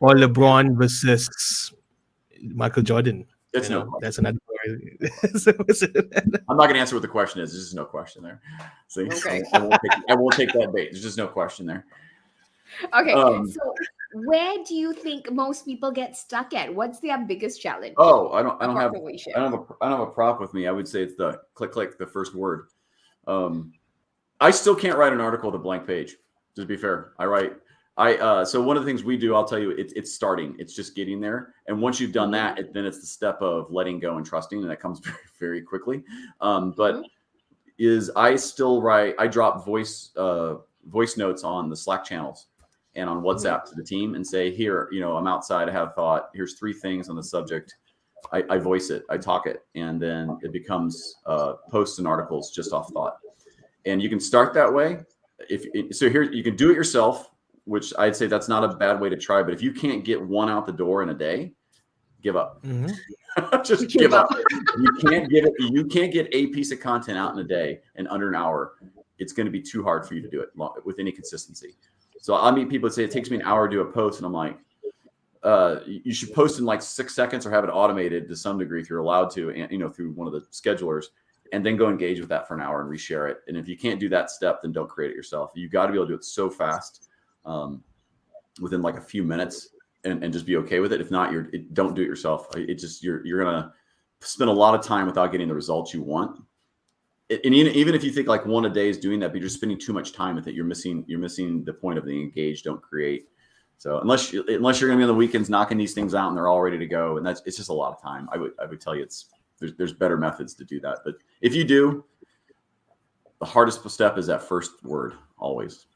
Or LeBron versus Michael Jordan. That's that's another. I'm not going to answer what the question is. There's just no question there. See, Okay. I won't take that bait. There's just no question there. Okay, so where do you think most people get stuck at? What's their biggest challenge? Oh, I don't have a prop with me. I would say it's the click, the first word. I still can't write an article with a blank page. To be fair, so one of the things we do, I'll tell you, it's starting. It's just getting there. And once you've done that, then it's the step of letting go and trusting, and that comes very, very quickly. But I drop voice notes on the Slack channels and on WhatsApp to the team and say, here, I'm outside, I have thought, here's 3 things on the subject. I voice it, I talk it, and then it becomes posts and articles just off thought. And you can start that way. Here, you can do it yourself, which I'd say that's not a bad way to try. But if you can't get one out the door in a day, give up. Just give up. You can't get a piece of content out in a day in under an hour. It's going to be too hard for you to do it with any consistency. So I meet people that say it takes me an hour to do a post, and I'm like, you should post in like 6 seconds or have it automated to some degree if you're allowed to, and through one of the schedulers, and then go engage with that for an hour and reshare it. And if you can't do that step, then don't create it yourself. You got to be able to do it so fast, within like a few minutes, and just be okay with it. If not, don't do it yourself. You're gonna spend a lot of time without getting the results you want. And even if you think like 1 a day is doing that, but you're spending too much time with it, you're missing the point of the engage, don't create. So unless you're going to be on the weekends knocking these things out and they're all ready to go, and it's just a lot of time. I would tell you there's better methods to do that. But if you do, the hardest step is that first word always.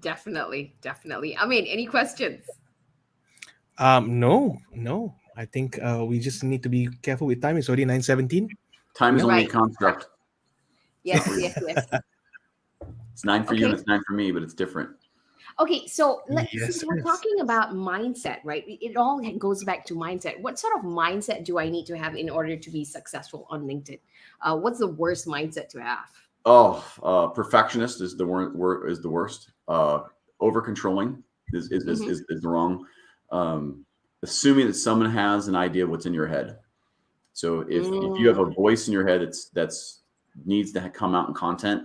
Definitely. I mean, any questions? No. I think we just need to be careful with time. It's already 9:17. Time is only a construct. Yes. It's 9 for you and it's 9 for me, but it's different. Okay, so Yes, we're yes. talking about mindset, right? It all goes back to mindset. What sort of mindset do I need to have in order to be successful on LinkedIn? What's the worst mindset to have? Perfectionist is the worst. Over controlling is the wrong. Assuming that someone has an idea of what's in your head. So if you have a voice in your head that's needs to come out in content,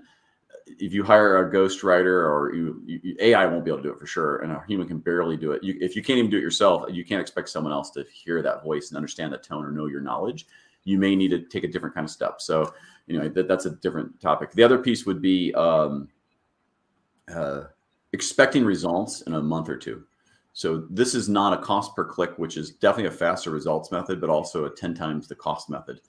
if you hire a ghostwriter, or AI won't be able to do it for sure, and a human can barely do it. If you can't even do it yourself, you can't expect someone else to hear that voice and understand that tone or know your knowledge. You may need to take a different kind of step. So, that's a different topic. The other piece would be expecting results in a month or two. So this is not a cost per click, which is definitely a faster results method, but also a 10 times the cost method.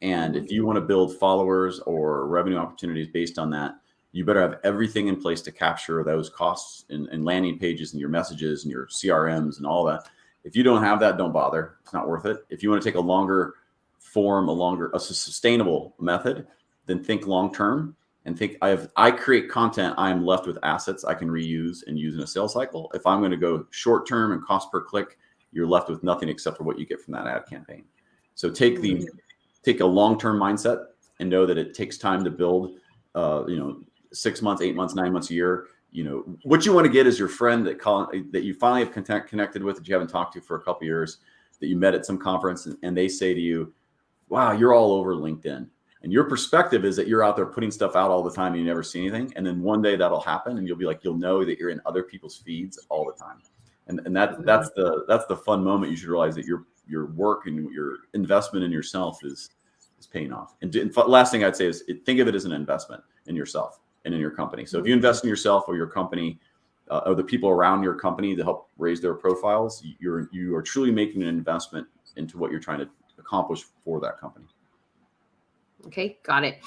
And if you want to build followers or revenue opportunities based on that, you better have everything in place to capture those costs and landing pages and your messages and your CRMs and all that. If you don't have that, don't bother. It's not worth it. If you want to take a longer form, a sustainable method, then think long-term and think I create content. I'm left with assets I can reuse and use in a sales cycle. If I'm going to go short-term and cost per click, you're left with nothing except for what you get from that ad campaign. So take a long-term mindset and know that it takes time to build, 6 months, 8 months, 9 months, a year. What you want to get is your friend that you finally have connected with, that you haven't talked to for a couple of years, that you met at some conference, and they say to you, wow, you're all over LinkedIn. And your perspective is that you're out there putting stuff out all the time and you never see anything. And then one day that'll happen and you'll know that you're in other people's feeds all the time. And that's the fun moment. You should realize that your work and your investment in yourself is is paying off. And last thing I'd say is think of it as an investment in yourself and in your company. So if you invest in yourself or your company, or the people around your company to help raise their profiles, you are truly making an investment into what you're trying to accomplish for that company. Okay, got it.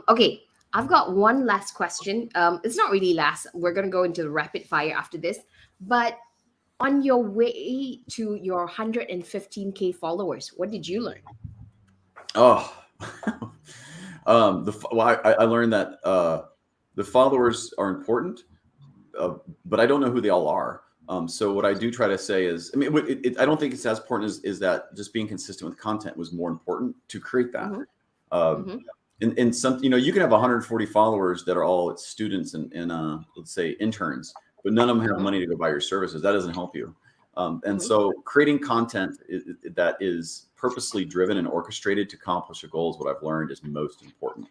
Okay, I've got one last question. It's not really last. We're going to go into the rapid fire after this. But on your way to your 115K followers, what did you learn? Oh, I learned that the followers are important, but I don't know who they all are. So what I do try to say is, I mean, I don't think it's as important as that. Just being consistent with content was more important to create that. And some, you can have 140 followers that are all students and let's say interns, but none of them have money to go buy your services. That doesn't help you. And so creating content that is purposely driven and orchestrated to accomplish a goal is what I've learned is most important.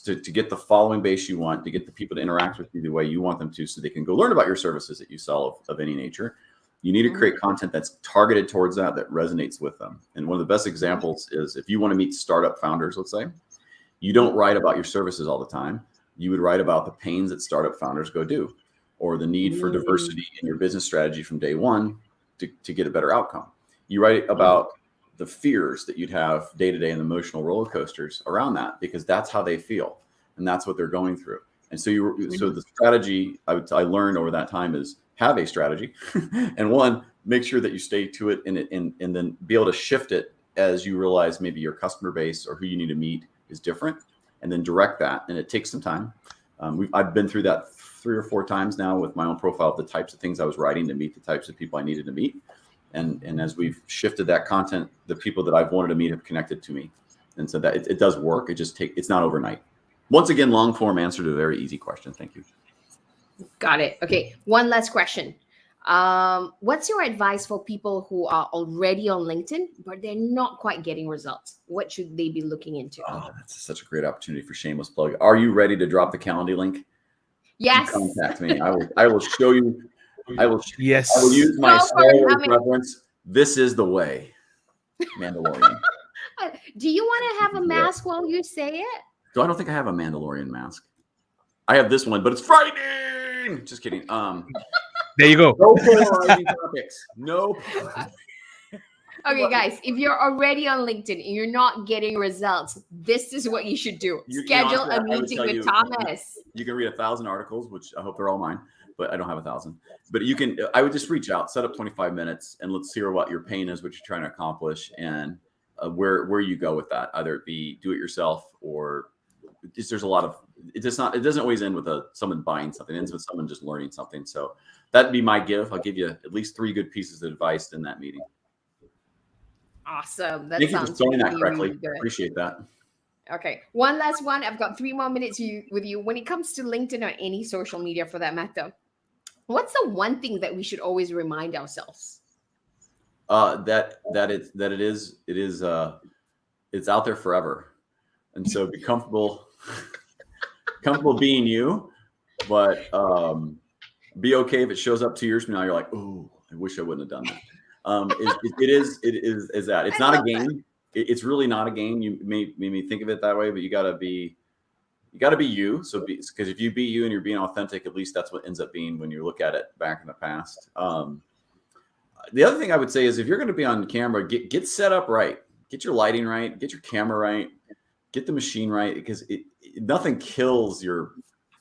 To get the following base you want, to get the people to interact with you the way you want them to, so they can go learn about your services that you sell of any nature. You need to create content that's targeted towards that resonates with them. And one of the best examples is if you want to meet startup founders, let's say, you don't write about your services all the time. You would write about the pains that startup founders go do, or the need for diversity in your business strategy from day one to get a better outcome. You write about the fears that you'd have day to day and the emotional roller coasters around that, because that's how they feel and that's what they're going through. And so so the strategy I learned over that time is have a strategy and make sure that you stay to it and then be able to shift it as you realize maybe your customer base or who you need to meet is different, and then direct that. And it takes some time. I've been through that 3 or 4 times now with my own profile of the types of things I was writing to meet the types of people I needed to meet. And as we've shifted that content, the people that I've wanted to meet have connected to me. And so that it does work. It's not overnight. Once again, long form answer to a very easy question. Thank you. Got it. Okay. One last question. What's your advice for people who are already on LinkedIn, but they're not quite getting results? What should they be looking into? Oh, that's such a great opportunity for shameless plug. Are you ready to drop the Calendly link? Yes. You contact me. I will show you. Yes. I will use my Star Wars reference. This is the way. Mandalorian. Do you want to have a mask while you say it? So I don't think I have a Mandalorian mask. I have this one, but it's frightening. Just kidding. There you go. No polarizing topics. No. Okay, guys, if you're already on LinkedIn and you're not getting results, this is what you should do. Schedule a meeting with Thomas. You can read 1,000 articles, which I hope they're all mine, but I don't have 1,000. But I would just reach out, set up 25 minutes, and let's hear what your pain is, what you're trying to accomplish, and where you go with that. Either it be do it yourself, or there's a lot of it doesn't always end with someone buying something. It ends with someone just learning something. So that'd be my give. I'll give you at least 3 good pieces of advice in that meeting. Awesome. That Thank you for sounds saying that correctly. really good. Appreciate that. Okay. One last one. I've got 3 more minutes with you. When it comes to LinkedIn or any social media for that matter, what's the one thing that we should always remind ourselves? It's out there forever. And so be comfortable being you, but be okay if it shows up 2 years from now. You're like, oh, I wish I wouldn't have done that. It is that it's not a game. It's really not a game. You may think of it that way, but you gotta be you. So because if you be you and you're being authentic, at least that's what ends up being when you look at it back in the past. The other thing I would say is if you're going to be on camera, get set up right, get your lighting right, get your camera right, get the machine right, because nothing kills your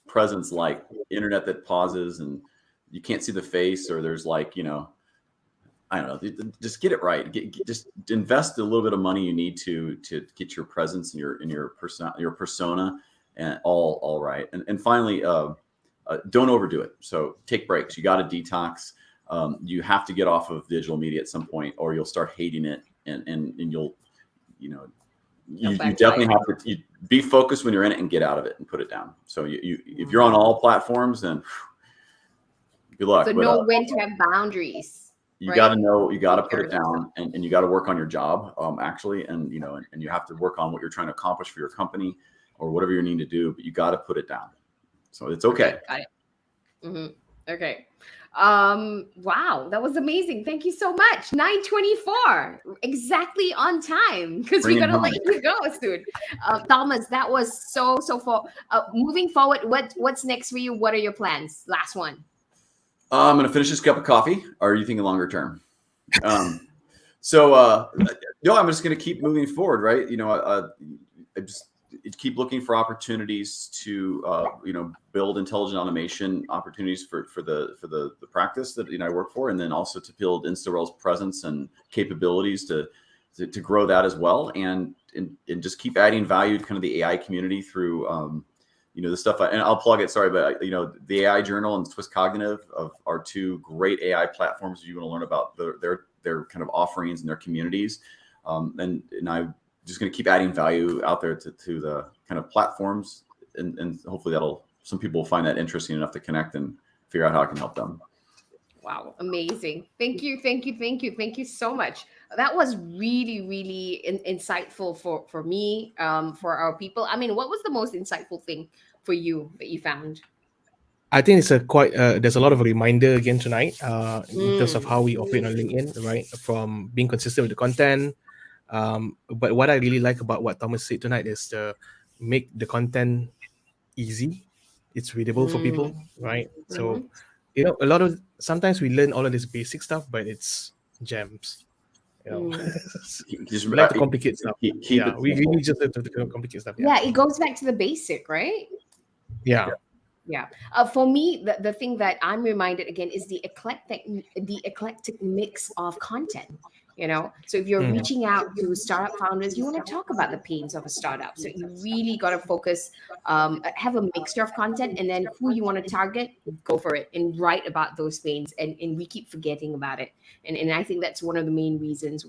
presence like internet that pauses and you can't see the face, or there's I don't know. Just get it right. Just invest a little bit of money you need to get your presence and your persona and all right. And finally, don't overdo it. So take breaks. You got to detox. You have to get off of digital media at some point, or you'll start hating it, and you'll you definitely have to be focused when you're in it and get out of it and put it down. So if you're on all platforms, then good luck. So know when to have boundaries. You got to know, you got to put it down, and you got to work on your job, actually. And, and you have to work on what you're trying to accomplish for your company or whatever you need to do, but you got to put it down. So it's okay. Got it. Okay. Wow, that was amazing. Thank you so much. 9:24, exactly on time, because Bring we it gotta let home. you go soon. Thomas, that was so for moving forward. What's next for you? What are your plans? Last one. I'm going to finish this cup of coffee. Or are you thinking longer term? So no, I'm just going to keep moving forward, right? I just keep looking for opportunities to build intelligent automation opportunities for the practice that I work for, and then also to build InstaWorld's presence and capabilities to grow that as well, and just keep adding value to kind of the AI community through the stuff. And I'll plug it. Sorry, but the AI Journal and Swiss Cognitive are two great AI platforms if you want to learn about their kind of offerings and their communities. And I'm just going to keep adding value out there to the kind of platforms, and hopefully some people will find that interesting enough to connect and figure out how I can help them. Wow, amazing. Thank you so much. That was really, really insightful for me, for our people. I mean, what was the most insightful thing for you that you found? I think it's there's a lot of reminder again tonight in terms of how we operate on LinkedIn, right? From being consistent with the content. But what I really like about what Thomas said tonight is to make the content easy. It's readable for people, right? So, sometimes we learn all of this basic stuff, but it's gems. Just We like to complicate stuff. keep it We simple. really just have to complicate stuff. Yeah, it goes back to the basic, right? Yeah. Yeah. For me, the thing that I'm reminded again is the eclectic mix of content. So if you're reaching out to startup founders, you want to talk about the pains of a startup. So you really got to focus, have a mixture of content, and then who you want to target, go for it and write about those pains. And we keep forgetting about it. And I think that's one of the main reasons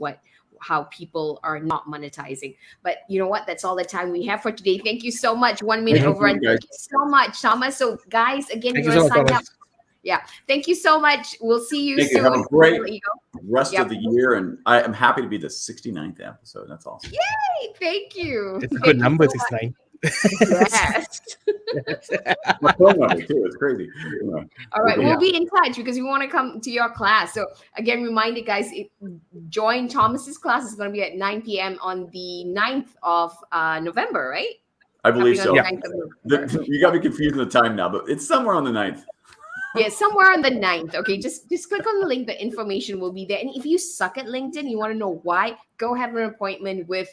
how people are not monetizing. But you know what? That's all the time we have for today. Thank you so much. 1 minute over. And thank you so much, Thomas. So guys, again, Thank you you so want to much, sign up. Thomas. Yeah. Thank you so much. We'll see you Thank soon. you. Have a great There you go. rest Yep. of the year, and I am happy to be the 69th episode. That's awesome. Yay! Thank you. It's a Thank good you number, so much. 69. Yes. My phone number too. It's crazy. All right, Yeah. we'll be in touch because we want to come to your class. So again, reminder, guys, join Thomas's class. It's going to be at 9 p.m. on the 9th of November, right? I believe so. Happening on the 9th of November. You got me confused with the time now, but it's somewhere on the 9th. Yeah, somewhere on the 9th. Okay, just click on the link. The information will be there. And if you suck at LinkedIn, you want to know why, go have an appointment with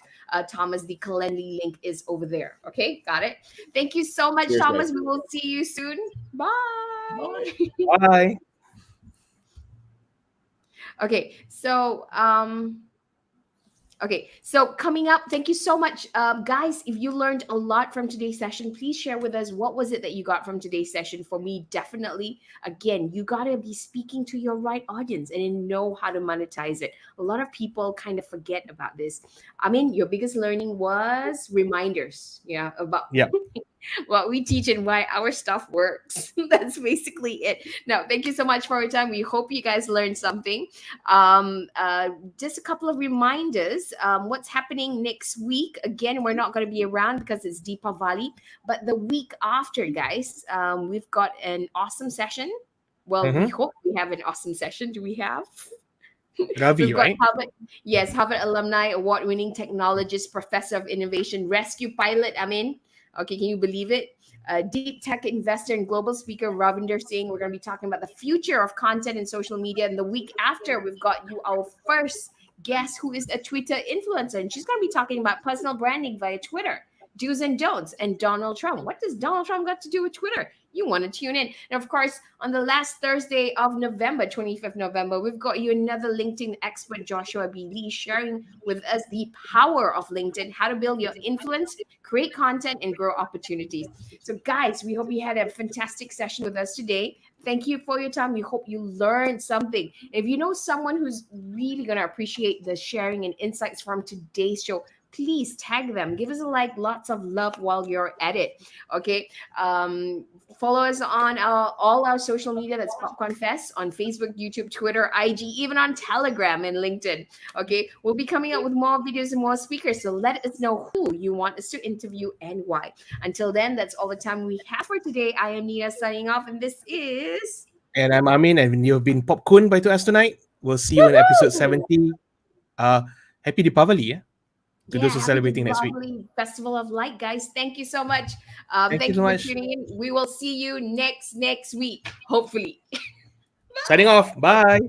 Thomas. The Calendly link is over there. Okay, got it. Thank you so much, Cheers, Thomas. guys. We will see you soon. Bye. Bye. Bye. Okay, so coming up, thank you so much, guys. If you learned a lot from today's session, please share with us what was it that you got from today's session. For me, definitely, again, you got to be speaking to your right audience and know how to monetize it. A lot of people kind of forget about this. I mean, your biggest learning was reminders, about what we teach and why our stuff works. That's basically it. Now, thank you so much for your time. We hope you guys learned something. Just a couple of reminders. What's happening next week? Again, we're not going to be around because it's Deepavali, but the week after, guys, we've got an awesome session. Well, we hope we have an awesome session. Do we have? Ravi, We've got right? Harvard alumni, award-winning technologist, professor of innovation, rescue pilot. Okay, can you believe it? Deep tech investor and global speaker Ravinder Singh. We're going to be talking about the future of content and social media. And the week after, we've got our first guest who is a Twitter influencer. And she's going to be talking about personal branding via Twitter, do's and don'ts, and Donald Trump. What does Donald Trump got to do with Twitter? You want to tune in. And of course, on the last Thursday of November, 25th November, we've got you another LinkedIn expert, Joshua B. Lee, sharing with us the power of LinkedIn, how to build your influence, create content, and grow opportunities. So guys, we hope you had a fantastic session with us today. Thank you for your time. We hope you learned something. If you know someone who's really going to appreciate the sharing and insights from today's show, please tag them. Give us a like, lots of love while you're at it. Okay. Follow us on all our social media. That's Popcorn Fest on Facebook, YouTube, Twitter, IG, even on Telegram and LinkedIn. Okay. We'll be coming up with more videos and more speakers. So let us know who you want us to interview and why. Until then, that's all the time we have for today. I am Nia signing off, and this is And I'm Amin, and you've been popcorn by to us tonight. We'll see you in episode 70. Happy Deepavali, yeah? To those who are Happy celebrating next week. Deepavali Festival of Light, guys. Thank you so much. Thank Thank you so you for much. tuning in. We will see you next week, hopefully. Signing off. Bye.